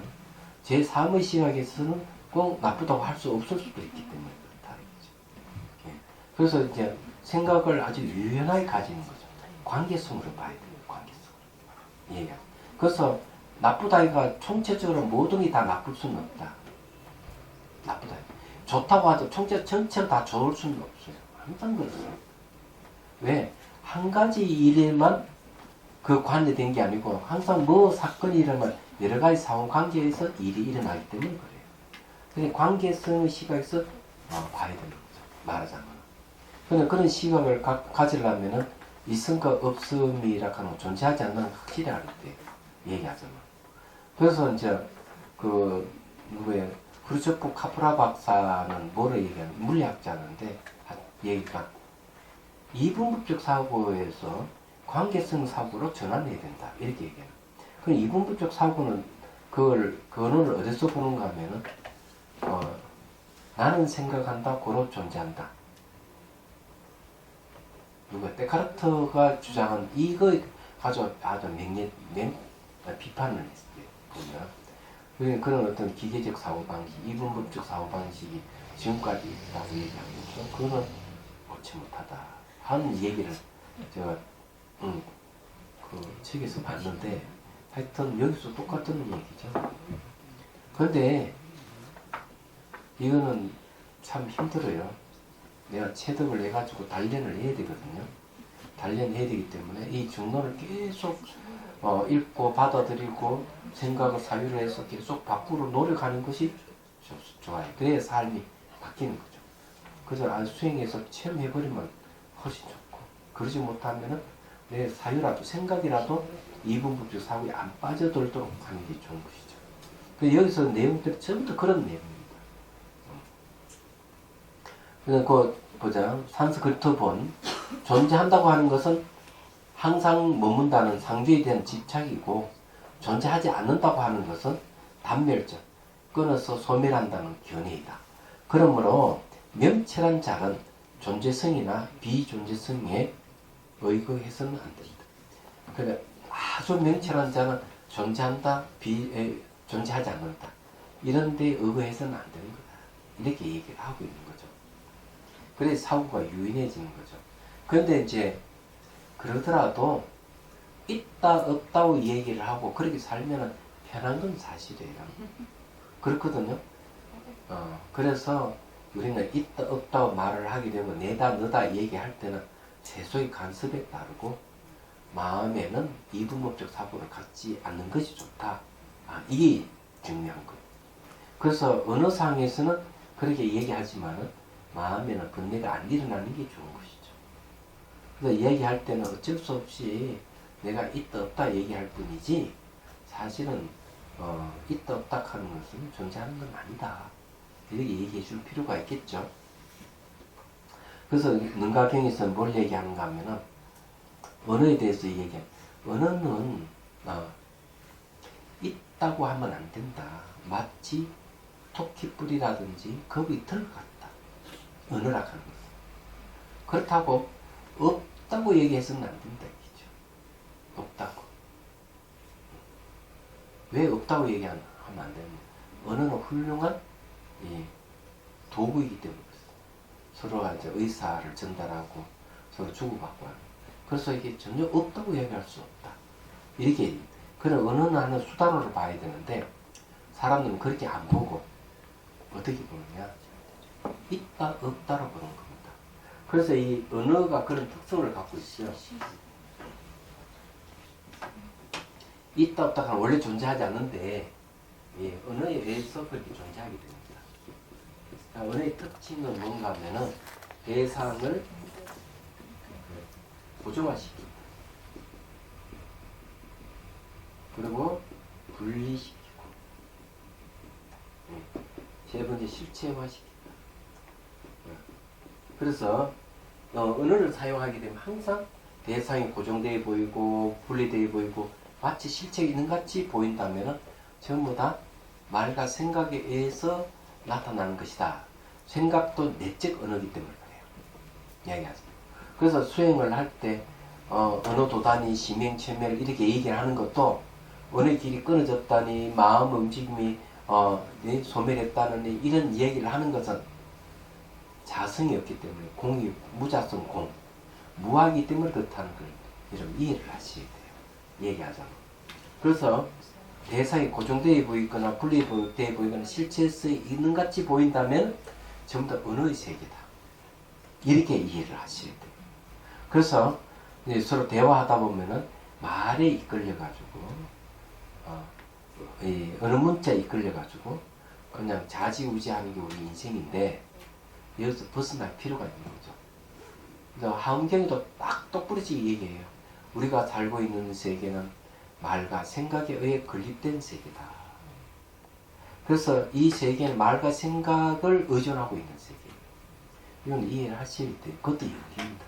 Speaker 1: 제 삶의 시각에서는 꼭 나쁘다고 할 수 없을 수도 있기 때문에 그렇다. 그래서 이제 생각을 아주 유연하게 가지는 거죠. 관계성으로 봐야 돼요. 관계성으로. 얘기하죠. 그래서 나쁘다이가 총체적으로 모든 게 다 나쁠 수는 없다. 나쁘다. 좋다고 하도 전체로 다 좋을 수는 없어요. 항상 그렇어요. 왜? 한 가지 일에만 그 관계된 게 아니고 항상 사건이 일어나면 여러 가지 상호 관계에서 일이 일어나기 때문에 그래요. 그래서 관계성의 시각에서 봐야 되는 거죠. 말하자면. 근데 그런 시각을 가지려면은 있음과 없음이라 하는 건 존재하지 않는 건 확실히 알 때 얘기하자면. 그래서 이제 크루초프 카프라 박사는 뭐를 얘기하는 물리학자인데 얘기가 이분법적 사고에서 관계성 사고로 전환해야 된다 이렇게 얘기해요. 그럼 이분법적 사고는 그걸 근원을 어디서 보는가 하면은 나는 생각한다 고로 존재한다 누가 데카르트가 주장한 이거 가지고 아주 비판을 했어요. 보면 그런 어떤 기계적 사고방식, 이분법적 사고방식이 지금까지 있다고 얘기하고 있죠. 그거는 옳지 못하다 하는 얘기를 제가 그 책에서 봤는데 하여튼 여기서 똑같은 얘기죠. 그런데 이거는 참 힘들어요. 내가 체득을 해가지고 단련을 해야 되거든요. 단련해야 되기 때문에 이 중론을 계속 읽고 받아들이고 생각을 사유로 해서 계속 밖으로 노력하는 것이 좋아요. 그래야 삶이 바뀌는 거죠. 그래서 아주 수행해서 체험해버리면 훨씬 좋고, 그러지 못하면은 내 사유라도 생각이라도 이분법적 사고에 안 빠져들도록 하는 게 좋은 것이죠. 그래서 여기서 내용들이 전부 다 그런 내용입니다. 그래서 그 보자, 산스크리트 본 존재한다고 하는 것은 항상 머문다는 상주에 대한 집착이고, 존재하지 않는다고 하는 것은 단멸적, 끊어서 소멸한다는 견해이다. 그러므로 명철한 자는 존재성이나 비존재성에 의거해서는 안 된다. 그러니까 아주 명철한 자는 존재한다, 존재하지 않는다, 이런 데 의거해서는 안 되는 거다. 이렇게 얘기를 하고 있는 거죠. 그래서 사고가 유인해지는 거죠. 그런데 이제 그러더라도 있다 없다고 얘기를 하고 그렇게 살면은 편한 건 사실이에요. 그렇거든요. 그래서 우리는 있다 없다고 말을 하게 되면 내다 너다 얘기할 때는 세속의 간섭에 따르고 마음에는 이분법적 사고를 갖지 않는 것이 좋다. 이게 중요한 거예요. 그래서 언어상에서는 그렇게 얘기하지만은 마음에는 번뇌가 안 일어나는 게 좋은 것이죠. 그래서 얘기할 때는 어쩔 수 없이 내가 있다 없다 얘기할 뿐이지 사실은 있다 없다 하는 것은 존재하는 건 아니다. 이렇게 얘기해 줄 필요가 있겠죠. 그래서 능가경에서 뭘 얘기하는가 하면은 언어에 대해서 얘기해. 언어는 있다고 하면 안 된다. 마치 토끼뿔이라든지 거북이 털 같다. 언어라 하는 것은. 그렇다고 없다고 얘기해서는 안 된다. 얘기죠. 없다고. 왜 없다고 얘기하면 안 됩니다. 언어는 훌륭한 도구이기 때문에 서로 이제 의사를 전달하고 서로 주고받고 하는. 그래서 이게 전혀 없다고 얘기할 수 없다. 이렇게 그런 언어는 하는 수단으로 봐야 되는데 사람들은 그렇게 안 보고 어떻게 보느냐, 있다 없다로 보는 겁니다. 그래서 이 언어가 그런 특성을 갖고 있어요. 있다 없다 하면 원래 존재하지 않는데 언어에 의해서 그렇게 존재하게 됩니다. 언어의 특징은 뭔가 하면은 대상을 고정화시키고 그리고 분리시키고 세 번째 실체화시킨다. 그래서 언어를 사용하게 되면 항상 대상이 고정되어 보이고 분리되어 보이고 마치 실체가 있는 같이 보인다면 전부 다 말과 생각에 의해서 나타나는 것이다. 생각도 내적 언어이기 때문에 그래요. 이야기하세요. 그래서 수행을 할 때 언어 도단이 심행체멸 이렇게 얘기를 하는 것도 언어의 길이 끊어졌다니 마음 움직임이 소멸했다는 이런 얘기를 하는 것은 자성이 없기 때문에 공이 무자성 공 무하기 때문에 그렇다는 걸 여러분 이해를 하셔야 돼요. 얘기하자면. 그래서 대상이 고정되어 보이거나 분리되어 보이거나 실체성이 있는 같이 보인다면 전부 다 언어의 세계다. 이렇게 이해를 하셔야 돼요. 그래서 이제 서로 대화하다 보면은 말에 이끌려가지고 어느 문자에 이끌려가지고 그냥 자지우지하는 게 우리 인생인데 여기서 벗어날 필요가 있는 거죠. 그래서 하은경이도 딱 똑부러지게 얘기해요. 우리가 살고 있는 세계는 말과 생각에 의해 건립된 세계다. 그래서 이 세계는 말과 생각을 의존하고 있는 세계예요. 이건 이해를 하셔야 돼요. 그것도 연기입니다.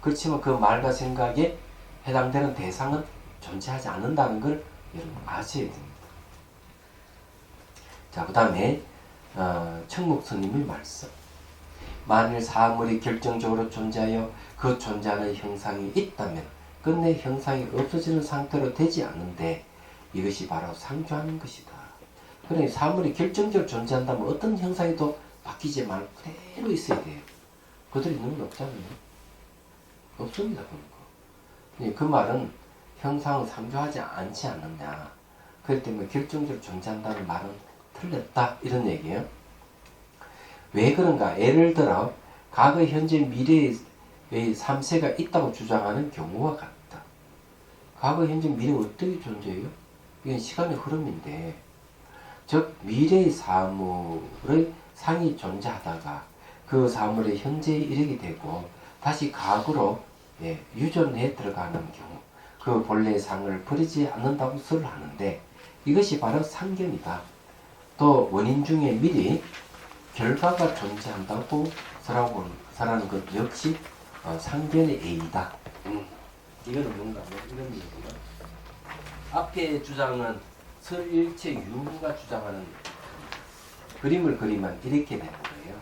Speaker 1: 그렇지만 그 말과 생각에 해당되는 대상은 존재하지 않는다는 걸 여러분 아셔야 됩니다. 자, 그 다음에 청목스님의 말씀. 만일 사물이 결정적으로 존재하여 그 존재하는 형상이 있다면 끝내 형상이 없어지는 상태로 되지 않는데 이것이 바로 상주하는 것이다. 그러니 사물이 결정적으로 존재한다면 어떤 형상이도 바뀌지 말고 그대로 있어야 돼요. 그들이 있는 건 없잖아요. 없습니다. 그 말은 형상은 상주하지 않지 않느냐. 그렇기 때문에 결정적으로 존재한다는 말은 틀렸다. 이런 얘기예요. 왜 그런가? 예를 들어 과거, 현재, 미래의 3세가 있다고 주장하는 경우와 같다. 과거, 현재, 미래 어떻게 존재해요? 이건 시간의 흐름인데 즉 미래의 사물의 상이 존재하다가 그 사물의 현재에 이르게 되고 다시 과거로 유전해 들어가는 경우 그 본래의 상을 버리지 않는다고 설을 하는데 이것이 바로 상견이다. 또 원인 중에 미리 결과가 존재한다고 설하는 것 역시 상견의 A이다. 이거는 뭔가 이런 얘기가 앞에 주장은 설일체 유무가 주장하는 그림을 그리면 이렇게 되는 거예요.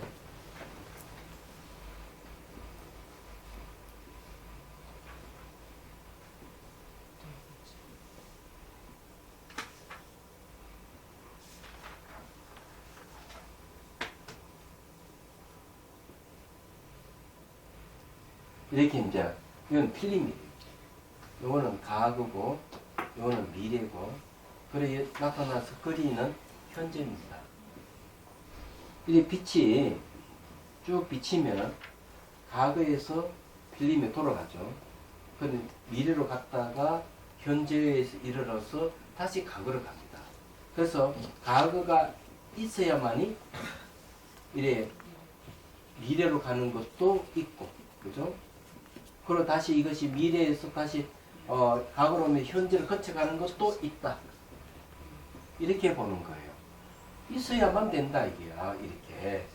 Speaker 1: 이렇게 이제 이건 필름이에요. 이거는 과거고 이거는 미래고 그래 나타나서 그리는 현재입니다. 이 빛이 쭉 비치면 과거에서 필름이 돌아가죠. 그런데 미래로 갔다가 현재에 이르러서 다시 과거로 갑니다. 그래서 과거가 있어야만이 이래 미래로 가는 것도 있고, 그죠? 그리고 다시 이것이 미래에서 다시 과거로 오면 현재를 거쳐가는 것도 있다. 이렇게 보는 거예요. 있어야만 된다 이게야. 이렇게.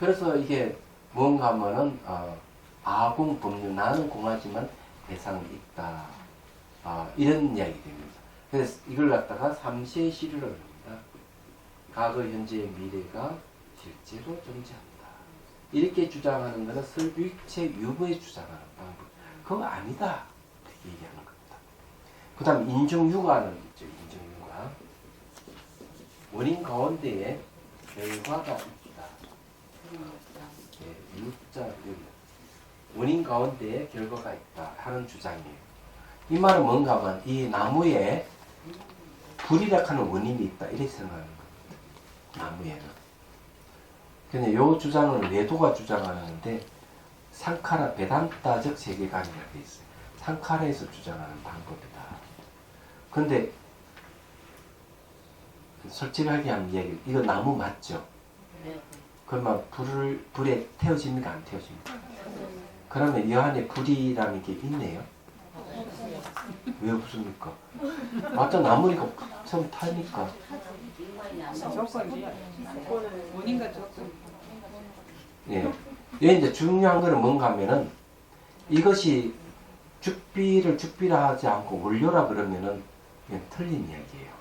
Speaker 1: 그래서 이게 뭔가 하면은 아공 법률 나는 공하지만 대상이 있다. 이런 이야기 됩니다. 그래서 이걸 갖다가 삼세 시류로 합니다. 과거, 현재, 미래가 실제로 존재한다. 이렇게 주장하는 것은 설일체 유보에 주장하는 방법. 그거 아니다. 이렇게 얘기하는 겁니다. 그 다음 인정유가는 있죠. 인정유가. 원인 가운데에 결과가 있다. 유자 여기. 원인 가운데에 결과가 있다 하는 주장이에요. 이 말은 뭔가 하면 이 나무에 불이라 하는 원인이 있다. 이렇게 생각하는 겁니다. 나무에는. 근데 이 주장은 외도가 주장하는데 상카라 베단타적 세계관이라고 되어 있어요. 상카라에서 주장하는 방법이다. 근데 솔직하게 하면 이야기, 이거 나무 맞죠?
Speaker 3: 네.
Speaker 1: 그러면 불에 태워집니까? 안 태워집니까? 그러면 이 안에 불이라는 게 있네요? 왜 없습니까? 맞다, 나무니까 처음 타니까.
Speaker 2: 조건이 원인과 조건.
Speaker 1: 예. 얘 이제 중요한 거는 뭔가 하면은 이것이 죽비라 하지 않고 원료라 그러면은 이건 틀린 이야기예요.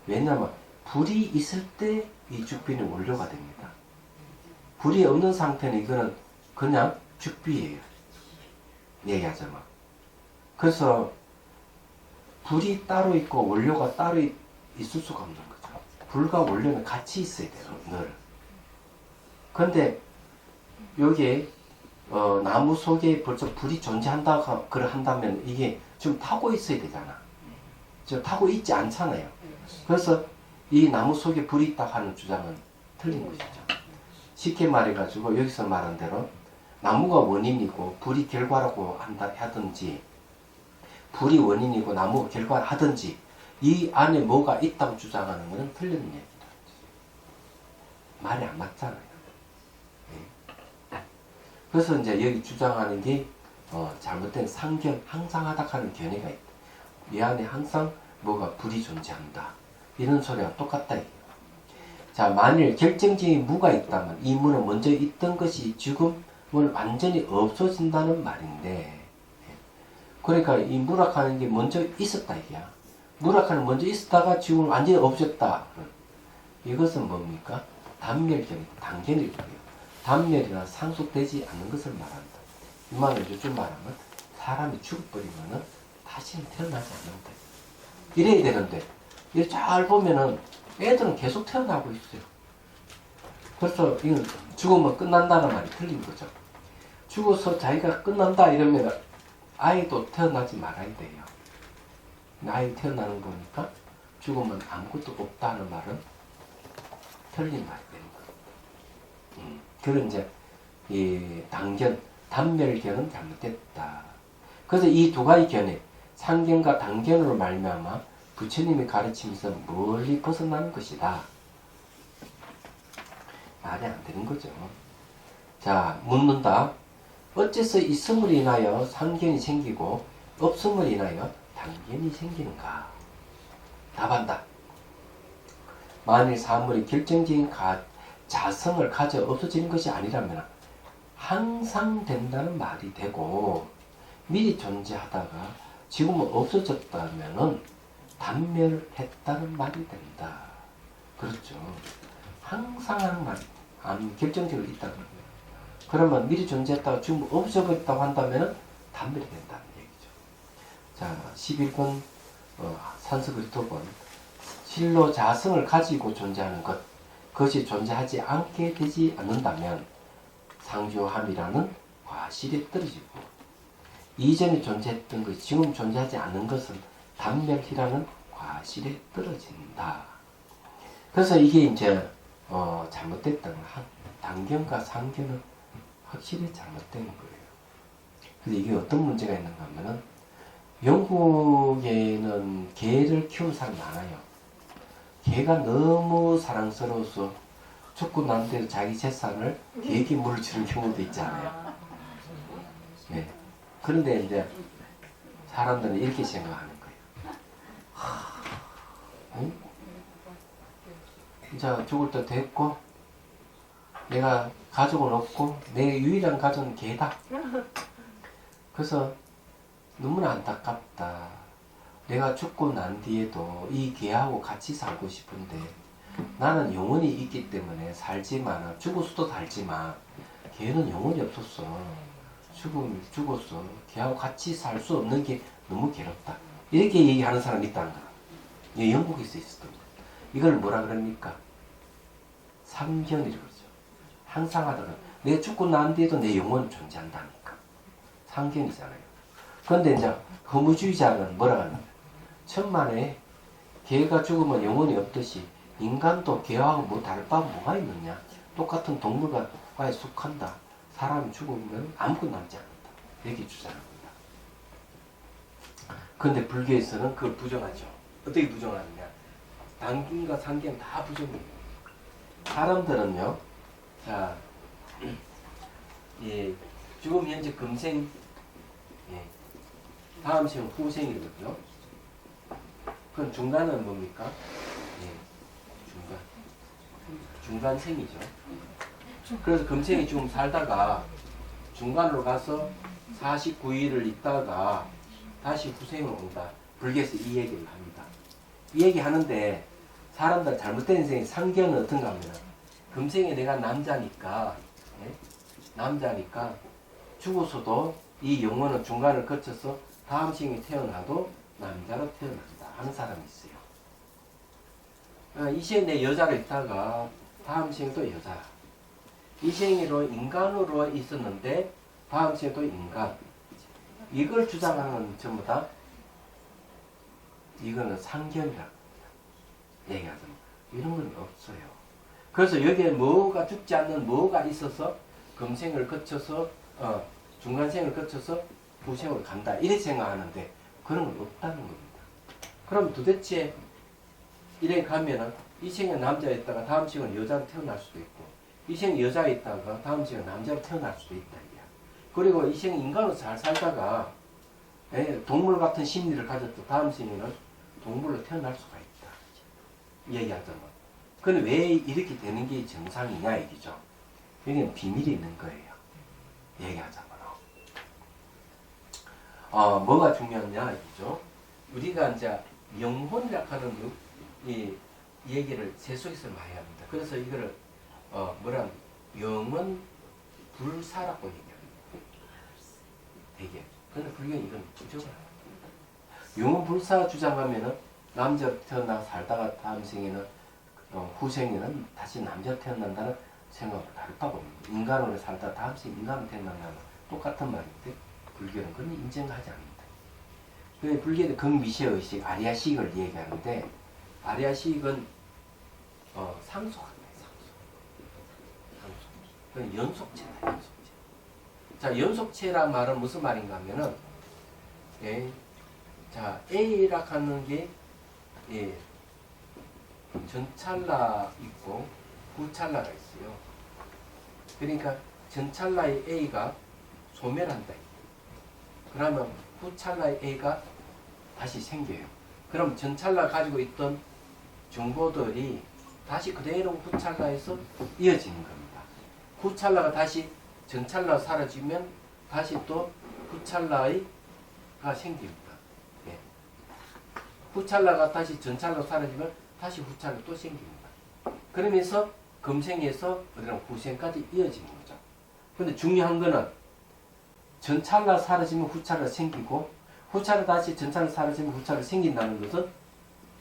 Speaker 1: 왜냐하면 불이 있을 때 이 죽비는 원료가 됩니다. 불이 없는 상태는 이거는 그냥 죽비예요. 얘기하자면. 그래서 불이 따로 있고 원료가 따로 있을 수가 없는 거죠. 불과 원료는 같이 있어야 돼요. 늘. 그런데 여기에 나무 속에 벌써 불이 존재한다고 한다면 이게 좀 타고 있어야 되잖아. 지금 타고 있지 않잖아요. 그래서 이 나무 속에 불이 있다 하는 주장은 틀린 것이죠. 쉽게 말해가지고 여기서 말한 대로 나무가 원인이고 불이 결과라고 하든지 불이 원인이고 나무가 결과를 하든지 이 안에 뭐가 있다고 주장하는 것은 틀린 얘기다. 말이 안 맞잖아요. 그래서 이제 여기 주장하는 게 잘못된 상견, 항상하다 하는 견해가 있다. 이 안에 항상 뭐가 불이 존재한다. 이런 소리와 똑같다. 자, 만일 결정적인 무가 있다면 이 무는 먼저 있던 것이 지금은 완전히 없어진다는 말인데, 그러니까 이 무락하는 게 먼저 있었다 이게야. 무락하는 먼저 있었다가 지금 완전히 없어졌다. 이것은 뭡니까? 단멸견이고 단견일 거예요. 단멸이나 상속되지 않는 것을 말한다. 이 말은 요즘 말하면 사람이 죽어버리면은 다시는 태어나지 않는다. 이래야 되는데 이렇게 잘 보면은 애들은 계속 태어나고 있어요. 그래서 이건 죽으면 끝난다는 말이 틀린 거죠. 죽어서 자기가 끝난다 이러면 아이도 태어나지 말아야 돼요. 아이 태어나는 거니까 죽으면 아무것도 없다는 말은 틀린 말이 되는 거예요. 그런 이제 이 단견, 단멸견은 잘못됐다. 그래서 이 두 가지 견해, 상견과 단견으로 말미암아 부처님의 가르침에서 멀리 벗어나는 것이다. 말이 안 되는 거죠. 자, 묻는다. 어째서 있음으로 인하여 상견이 생기고 없음으로 인하여 단견이 생기는가? 답한다. 만일 사물이 결정적인 자성을 가져 없어지는 것이 아니라면 항상 된다는 말이 되고 미리 존재하다가 지금은 없어졌다면 단멸했다는 말이 된다. 그렇죠. 항상 하는 말이 결정적으로 있다는 거예요. 그러면 미리 존재했다가 지금 없어졌다고 한다면 단멸이 된다는 얘기죠. 자, 11번 산스크리트어본 실로 자성을 가지고 존재하는 것, 그것이 존재하지 않게 되지 않는다면 상조함이라는 과실이 떨어지고 이전에 존재했던 것이 지금 존재하지 않는 것은 단멸이라는 과실에 떨어진다. 그래서 이게 이제 잘못됐다는 단견과 상견은 확실히 잘못된 거예요. 근데 이게 어떤 문제가 있는가 하면은 영국에는 개를 키우는 사람이 많아요. 개가 너무 사랑스러워서 죽고 난 뒤에 자기 재산을 개에게 물을 주는 경우도 있잖아요. 네. 그런데 이제 사람들은 이렇게 생각하는 거예요. 이제 죽을 때 됐고 내가 가족은 없고 내 유일한 가족은 개다. 그래서 너무나 안타깝다. 내가 죽고 난 뒤에도 이 개하고 같이 살고 싶은데 나는 영혼이 있기 때문에 살지만 죽어서도 살지만 개는 영혼이 없었어. 죽었어. 걔하고 같이 살 수 없는 게 너무 괴롭다. 이렇게 얘기하는 사람이 있다는 거야. 이게 영국에서 있었던 거야. 이걸 뭐라 그럽니까? 상견이라고 그러죠. 항상 하다가 내가 죽고 난 뒤에도 내 영혼은 존재한다니까. 상견이잖아요. 그런데 이제 허무주의자는 뭐라 하냐? 천만에 개가 죽으면 영혼이 없듯이 인간도 개하고 뭐 다를 바가 뭐가 있느냐? 똑같은 동물과에 속한다. 사람이 죽으면 아무것도 남지 않는다. 이렇게 주장합니다. 그런데 불교에서는 그걸 부정하죠. 어떻게 부정하느냐? 단견과 상견 다 부정해요. 사람들은요, 자, 예, 지금 현재 금생, 예, 다음 생은 후생이거든요. 그럼 중간은 뭡니까? 예, 중간생이죠. 그래서 금생이 지금 살다가 중간으로 가서 49일을 있다가 다시 후생으로 온다. 불교에서 이 얘기를 합니다. 이 얘기 하는데 사람들 잘못된 인생의 상견은 어떤가 하면 금생에 내가 남자니까 남자니까 죽어서도 이 영혼은 중간을 거쳐서 다음 생에 태어나도 남자로 태어난다 하는 사람이 있어요. 이 생에 내 여자로 있다가 다음 생에도 여자. 이 생으로 인간으로 있었는데 다음 생에도 인간. 이걸 주장하는 전부 다 이거는 상견이라고 얘기하잖아요. 이런 건 없어요. 그래서 여기에 뭐가 죽지 않는 뭐가 있어서 금생을 거쳐서 중간생을 거쳐서 후생으로 간다 이렇게 생각하는데 그런 건 없다는 겁니다. 그럼 도대체 이래 가면은 이 생에 남자였다가 다음 생은 여자로 태어날 수도 있고 이 생에 여자에 있다가 다음 생은 남자로 태어날 수도 있다. 그리고 이 생 인간으로 잘 살다가 동물 같은 심리를 가졌다. 다음 생에는 동물로 태어날 수가 있다. 얘기하자면. 근데 왜 이렇게 되는 게 정상이냐 얘기죠. 여기는 비밀이 있는 거예요. 얘기하자면. 뭐가 중요하냐 얘기죠. 우리가 이제 영혼이라고 하는 이 얘기를 세속에서 많이 합니다. 그래서 이거를 영혼 불사라고 얘기합니다. 되게. 근데 불교는 이건 부정을 합니다. 유문불사 주장하면은 남자 태어나 살다가 다음 생에는 후생에는 다시 남자 태어난다는 생각을 다르다고 봅니다. 인간으로 살다 다음 생에 인간으로 태어난다는 똑같은 말인데 불교는 그건 인정하지 않는다. 그 불교의 극미시의식 아리아식을 얘기하는데 아리아식은 상속합니다. 상속. 그건 연속체다. 연속체. 자, 연속체란 말은 무슨 말인가 하면은 자, A라 하는 게 전찰나 있고 후찰나가 있어요. 그러니까 전찰나의 A가 소멸한다. 그러면 후찰나의 A가 다시 생겨요. 그럼 전찰나 가지고 있던 정보들이 다시 그대로 후찰나에서 이어지는 겁니다. 후찰나가 다시 전찰나 사라지면 다시 또 후찰나가 생깁니다. 예. 후찰나가 다시 전찰나 사라지면 다시 후찰나 또 생깁니다. 그러면서 금생에서 어디랑 후생까지 이어지는 거죠. 근데 중요한 거는 전찰나 사라지면 후찰나 생기고 후찰나 다시 전찰나 사라지면 후찰나 생긴다는 것은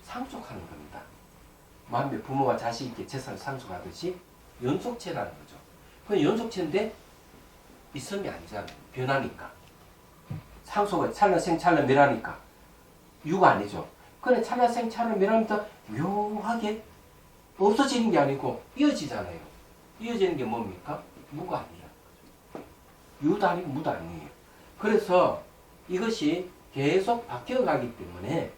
Speaker 1: 상속하는 겁니다. 마음에 부모가 자식에게 재산을 상속하듯이 연속체라는 거죠. 그 연속체인데 있음이 아니잖아요. 변하니까. 상속은 찰나생 찰나멸하니까 유가 아니죠. 근데 찰나생 찰나멸하면서 묘하게 없어지는 게 아니고 이어지잖아요. 이어지는 게 뭡니까? 무가 아니에요. 유도 아니고 무도 아니에요. 그래서 이것이 계속 바뀌어가기 때문에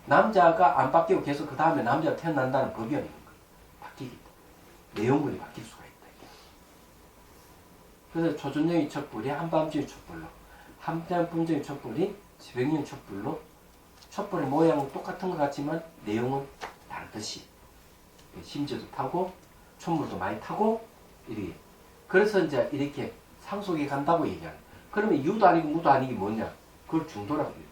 Speaker 1: 남자가 안 바뀌고 계속 그 다음에 남자가 태어난다는 법이 없는 거예요. 바뀌기 때문에. 내용물이 바뀔 수가 있다. 그래서 초전형의 촛불이 한밤중의 촛불로, 한밤중의 촛불이 지백년 촛불로, 촛불의 모양은 똑같은 것 같지만 내용은 다르듯이 심지어도 타고 촛물도 많이 타고 이렇게. 그래서 이제 이렇게 상속에 간다고 얘기하는. 그러면 유도 아니고 무도 아니기 뭐냐? 그걸 중도라고 얘기해요.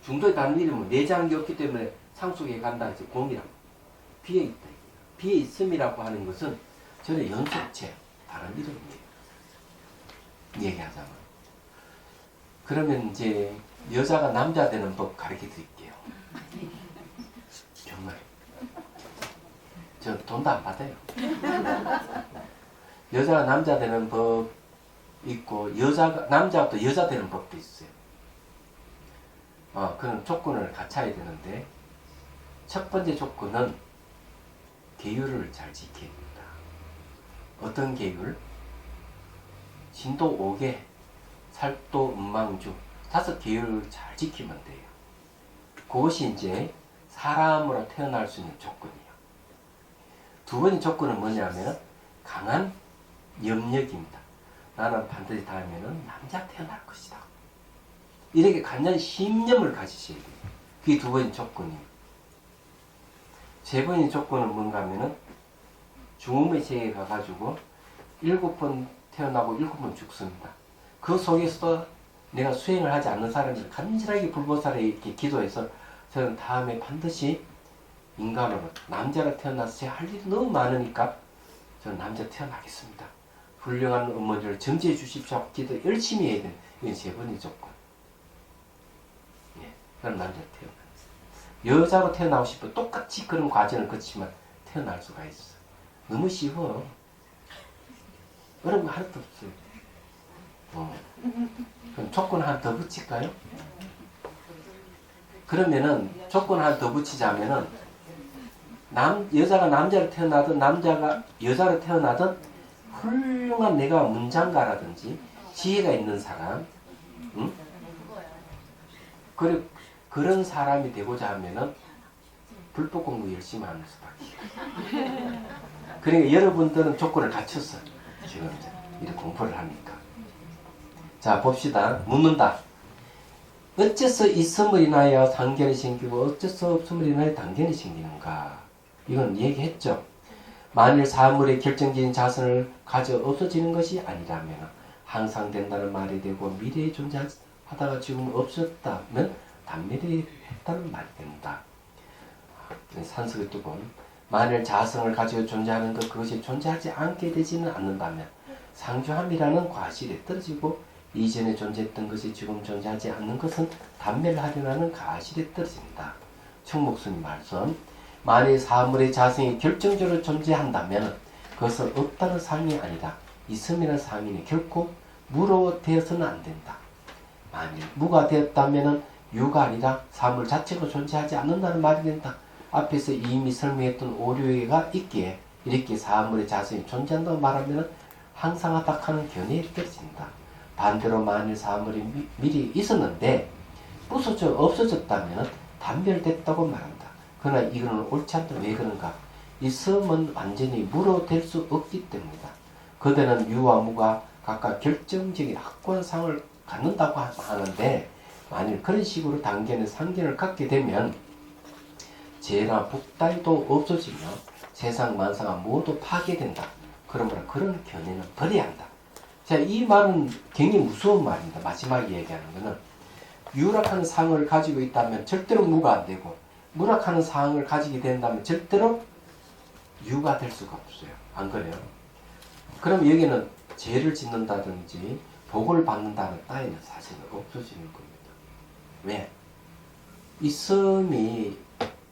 Speaker 1: 중도의 다른 이름은 내장이 없기 때문에 상속에 간다 해서 공이라고. 비에 있다. 비에 있음이라고 하는 것은 전에 연속체, 다른 이름이에요. 얘기하자면. 그러면 이제 여자가 남자 되는 법 가르쳐 드릴게요. 정말. 저 돈도 안 받아요. 여자가 남자 되는 법 있고 남자가 또 여자 되는 법도 있어요. 그런 조건을 갖춰야 되는데 첫 번째 조건은 계율을 잘 지켜야 됩니다. 어떤 계율? 신도 5개, 살도 음망주 5계율을 잘 지키면 돼요. 그것이 이제 사람으로 태어날 수 있는 조건이에요. 두 번째 조건은 뭐냐면 강한 염력입니다. 나는 반드시 다음에는 남자 태어날 것이다. 이렇게 강한 신념을 가지셔야 돼요. 그게 두 번째 조건이에요. 세 번째 조건은 뭔가 하면은 중음의 세계에 가가지고 7번 태어나고 7번 죽습니다. 그 속에서도 내가 수행을 하지 않는 사람들 간절하게 불보살에 이렇게 기도해서 저는 다음에 반드시 인간으로 남자로 태어나서 제가 할 일이 너무 많으니까 저는 남자 태어나겠습니다. 훌륭한 업무를 점지해 주십시오. 기도 열심히 해야 돼요. 이건 세 번째 조건. 예, 그럼 남자 태어나. 여자로 태어나고 싶어 똑같이 그런 과정을 거치면 태어날 수가 있어. 너무 쉬워. 어려운 거 하나도 없어요. 그럼 조건 하나 더 붙일까요? 그러면은 조건 하나 더 붙이자면은 여자가 남자로 태어나든 남자가 여자로 태어나든 훌륭한 내가 문장가라든지 지혜가 있는 사람, 응? 그런 사람이 되고자 하면은 불법 공부 열심히 하는 수밖에. 그러니까 여러분들은 조건을 갖췄어. 지금 이렇게 공부를 하니까. 자, 봅시다. 묻는다. 어째서 있음을 인하여 단견이 생기고 어째서 없음을 인하여 단견이 생기는가? 이건 얘기했죠. 만일 사물의 결정적인 자선을 가져 없어지는 것이 아니라면 항상 된다는 말이 되고 미래에 존재하다가 지금 없었다면 단미래에 했다는 말이 된다. 산석의 뜻은 만일 자성을 가지고 존재하는 것 그것이 존재하지 않게 되지는 않는다면 상주함이라는 과실에 떨어지고 이전에 존재했던 것이 지금 존재하지 않는 것은 단멸하려는 과실에 떨어진다. 청목스님 말씀. 만일 사물의 자성이 결정적으로 존재한다면 그것은 없다는 상이 아니다. 있음이라는 상인이 결코 무로 되어서는 안 된다. 만일 무가 되었다면 유가 아니라 사물 자체가 존재하지 않는다는 말이 된다. 앞에서 이미 설명했던 오류가 있기에 이렇게 사물의 자성이 존재한다고 말하면 항상하다 하는 견해에 떨어진다. 반대로 만일 사물이 미리 있었는데 부서져 없어졌다면 단멸됐다고 말한다. 그러나 이거는 옳지 않다. 왜 그런가? 있음은 완전히 무로 될 수 없기 때문이다. 그대는 유와 무가 각각 결정적인 확고한 상을 갖는다고 하는데 만일 그런 식으로 단계는 상견을 갖게 되면 재나 복달도 없어지며 세상 만사가 모두 파괴된다. 그러므로 그런 견해는 버려야 한다. 자, 이 말은 굉장히 무서운 말입니다. 마지막에 얘기하는 것은 유락하는 상을 가지고 있다면 절대로 무가 안 되고 무락하는 상을 가지게 된다면 절대로 유가 될 수가 없어요. 안 그래요? 그럼 여기는 죄를 짓는다든지 복을 받는다는 따위는 사실은 없어지는 겁니다. 왜? 있음이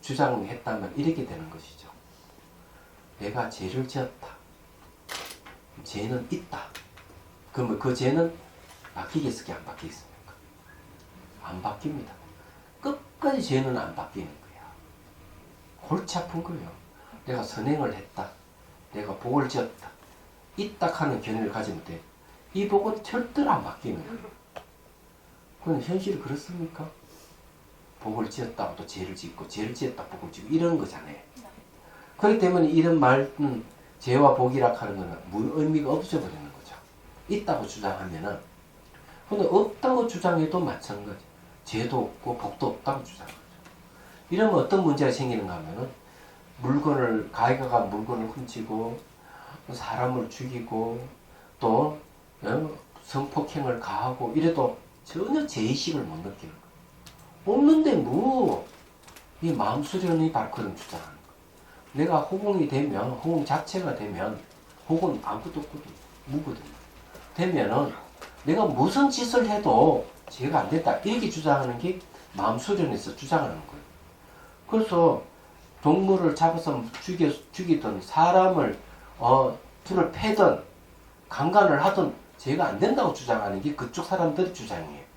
Speaker 1: 주장했다면 이렇게 되는 것이죠. 내가 죄를 지었다. 죄는 있다. 그러면 그 죄는 바뀌겠습니까? 안 바뀌겠습니까? 안 바뀝니다. 끝까지 죄는 안 바뀌는 거야. 골치 아픈 거예요. 내가 선행을 했다. 내가 복을 지었다. 있다 하는 견해를 가지면 돼. 이 복은 절대로 안 바뀌는 거예요. 그건 현실이 그렇습니까? 복을 지었다고 또 죄를 짓고 죄를 지었다 복을 짓고 이런 거잖아요. 그렇기 때문에 이런 말은 죄와 복이라 하는 거는 의미가 없어져 버리는 거죠. 있다고 주장하면은 근데 없다고 주장해도 마찬가지. 죄도 없고 복도 없다고 주장하죠. 이러면 어떤 문제가 생기는가 하면은 가해자가 물건을 훔치고 사람을 죽이고 또 성폭행을 가하고 이래도 전혀 죄의식을 못 느끼는 거예요. 없는데 이 마음 수련이 바로 그런 주장하는 거예요. 내가 호공이 되면 호공 자체가 되면 호공은 아무것도 없거든. 무거든요. 되면은 내가 무슨 짓을 해도 죄가 안 된다. 이렇게 주장하는 게 마음 수련에서 주장하는 거예요. 그래서 동물을 잡아서 죽이든 사람을 불을 패든 강간을 하든 죄가 안 된다고 주장하는 게 그쪽 사람들의 주장이에요.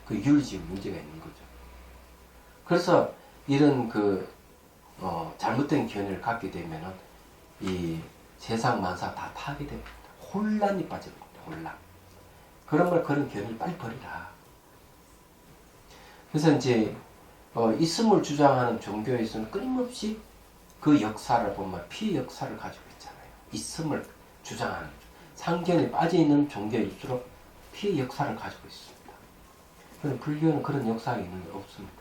Speaker 1: 그 윤리적 문제가 있는 거죠. 그래서 이런 잘못된 견해를 갖게 되면은 이 세상 만사 다 파괴됩니다. 혼란이 빠져버립니다. 혼란. 그러면 그런 견해를 빨리 버리라. 그래서 이제 있음을 주장하는 종교에서는 끊임없이 그 역사를 보면 피의 역사를 가지고 있잖아요. 있음을 주장하는 상견에 빠져있는 종교일수록 피의 역사를 가지고 있습니다. 그런데 불교는 그런 역사가 있는데 없습니다.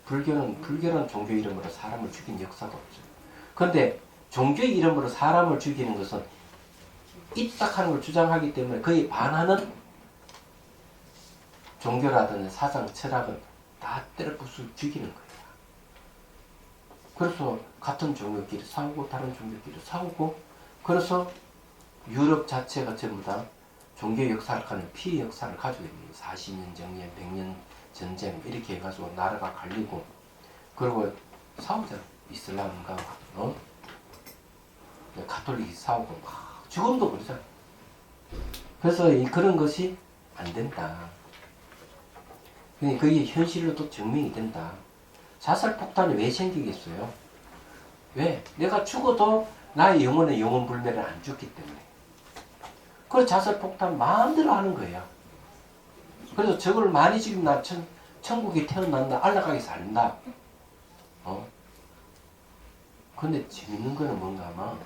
Speaker 1: 불교는 종교 이름으로 사람을 죽인 역사가 없어요. 그런데 종교의 이름으로 사람을 죽이는 것은 있다 하는 걸 주장하기 때문에 그에 반하는 종교라든지 사상, 철학은 다 때려 부수고 죽이는 거예요. 그래서 같은 종교끼리 싸우고 다른 종교끼리 싸우고 그래서 유럽 자체가 전부 다 종교 역사를 하는 피의 역사를 가지고 있는 거예요. 40년 정년, 100년 전쟁 이렇게 해가지고 나라가 갈리고 그리고 싸우잖아요. 이슬람과 가톨릭이 싸우고 막 지금도 그러잖아요. 그래서 그런 것이 안 된다. 그게 현실로도 증명이 된다. 자살폭탄이 왜 생기겠어요? 왜? 내가 죽어도 나의 영혼은 영혼불멸을 안 죽기 때문에. 그래서 자살폭탄 마음대로 하는 거예요. 그래서 저걸 많이 지금 나 천국에 태어난다, 안락하게 산다. 근데 재밌는 거는 뭔가 하면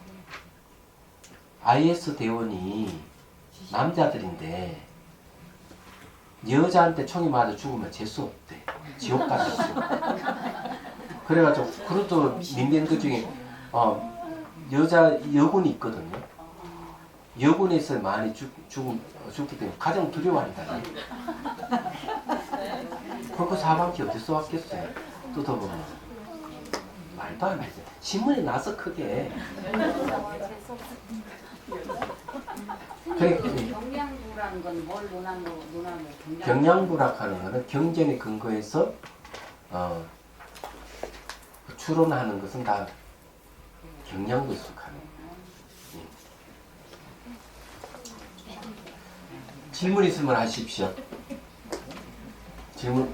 Speaker 1: IS 대원이 남자들인데 여자한테 총이 맞아 죽으면 재수 없대. 지옥 가겠어. 그래가지고 그것도 민변 중에 여군이 있거든요. 여군에서 많이 죽기 때문에 가장 두려워한다. 그 사방기 어디서 왔겠어요? 뜯어보면 많이 말도 안 되죠. 신문에 나서 크게.
Speaker 4: 경량부라는 건 뭘 논하는
Speaker 1: 경량부락하는 것은 경전에 근거해서 추론하는 것은 다 경량부에 속하는 거예요. 질문 있으면 하십시오. 질문.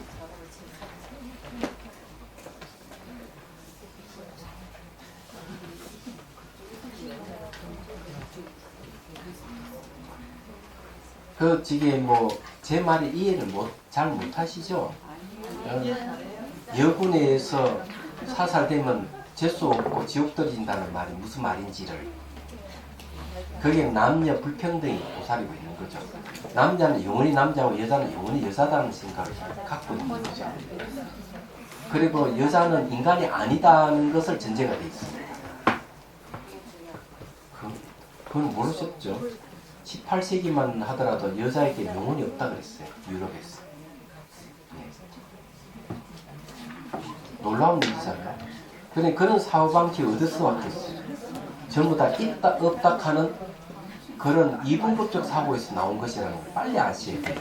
Speaker 1: 지게 제 말이 이해를 잘 못하시죠? 여군에서 사살되면 재수 없고 지옥 떨어진다는 말이 무슨 말인지를, 그게 남녀 불평등이 도사리고 있는 거죠. 남자는 영원히 남자고 여자는 영원히 여자다는 생각을 갖고 있는 거죠. 그리고 여자는 인간이 아니다는 것을 전제가 되어 있습니다. 그건 모르셨죠? 18세기만 하더라도 여자에게 영혼이 없다 그랬어요. 유럽에서. 놀라운 일이잖아요. 그런데 그런 사고방식 어디서 왔겠어요? 전부 다 있다 없다 하는 그런 이분법적 사고에서 나온 것이라는 걸 빨리 아셔야 돼요.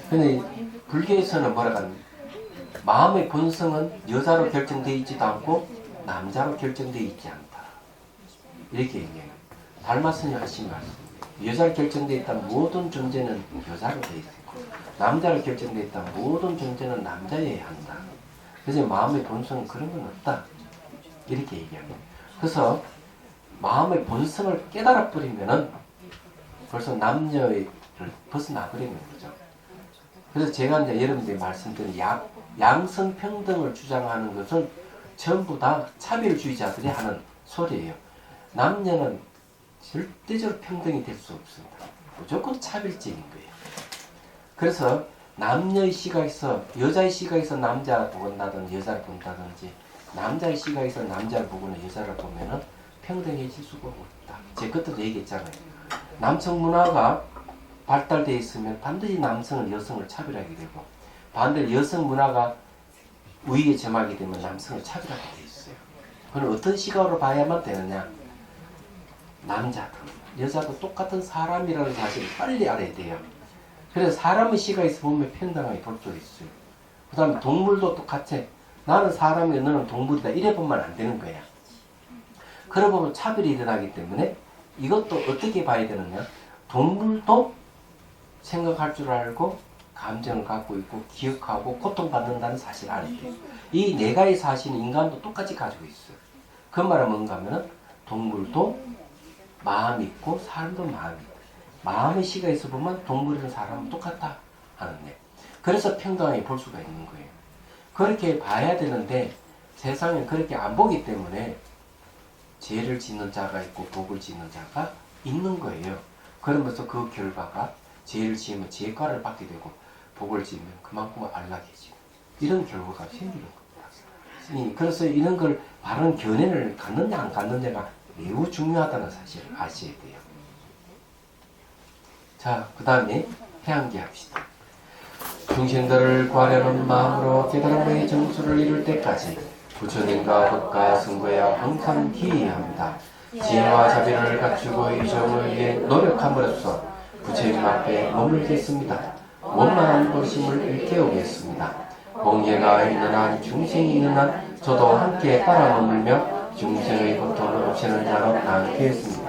Speaker 1: 근데 불교에서는 뭐라고 하면 마음의 본성은 여자로 결정되어 있지도 않고 남자로 결정되어 있지 않다. 이렇게 얘기해요. 달마스님 하신 말씀. 여자로 결정되어 있다면 모든 존재는 여자로 되어 있고 남자로 결정되어 있다면 모든 존재는 남자여야 한다. 그래서 마음의 본성은 그런 건 없다. 이렇게 얘기합니다. 그래서 마음의 본성을 깨달아 버리면은 벌써 남녀를 벗어나 버리는 거죠. 그래서 제가 이제 여러분들이 말씀드린 양성평등을 주장하는 것은 전부 다 차별주의자들이 하는 소리예요. 남녀는 절대적으로 평등이 될 수 없습니다. 무조건 차별적인 거예요. 그래서 남녀의 시각에서, 여자의 시각에서 남자를 본다든지 여자를 본다든지 남자의 시각에서 남자를 보거나 여자를 보면은 평등해질 수가 없다. 제가 그때도 얘기했잖아요. 남성 문화가 발달되어 있으면 반드시 남성은 여성을 차별하게 되고, 반대로 여성 문화가 우위에 점하게 되면 남성을 차별하게 되어 있어요. 그건 어떤 시각으로 봐야만 되느냐? 남자도 여자도 똑같은 사람이라는 사실을 빨리 알아야 돼요. 그래서 사람의 시각에서 보면 평등하게 볼 수 있어요. 그 다음에 동물도 똑같아. 나는 사람이고 너는 동물이다. 이래 보면 안 되는 거야. 그러고 보면 차별이 일어나기 때문에 이것도 어떻게 봐야 되느냐? 동물도 생각할 줄 알고 감정을 갖고 있고 기억하고 고통받는다는 사실을 알아야 돼요. 이 네 가지 사실은 인간도 똑같이 가지고 있어요. 그 말은 뭔가 하면은 동물도 마음이 있고 사람도 마음이 있고, 마음의 시각에서 보면 동물이랑 사람은 똑같다 하는 데, 그래서 평등하게 볼 수가 있는 거예요. 그렇게 봐야 되는데 세상에 그렇게 안 보기 때문에 죄를 짓는 자가 있고 복을 짓는 자가 있는 거예요. 그러면서 그 결과가 죄를 지으면 죄과를 받게 되고 복을 지으면 그만큼 안락해지고 이런 결과가 생기는 겁니다. 그래서 이런 걸 바른 견해를 갖느냐 안 갖느냐가 매우 중요하다는 사실을 아셔야 돼요. 자, 그 다음에 해안기 합시다. 중생들을 구하려는 마음으로 깨달음의 정수를 이룰 때까지 부처님과 법과 승거에 항상 기이합니다. 지혜와 자비를 갖추고 이 점을 위해 노력함으로써 부처님 앞에 머물겠습니다. 원만한 도심을 일깨우겠습니다. 번개가 있는 한 중생이 있는 한 저도 함께 따라 머물며 중생의 고통을 없애는 자로 남겠습니다.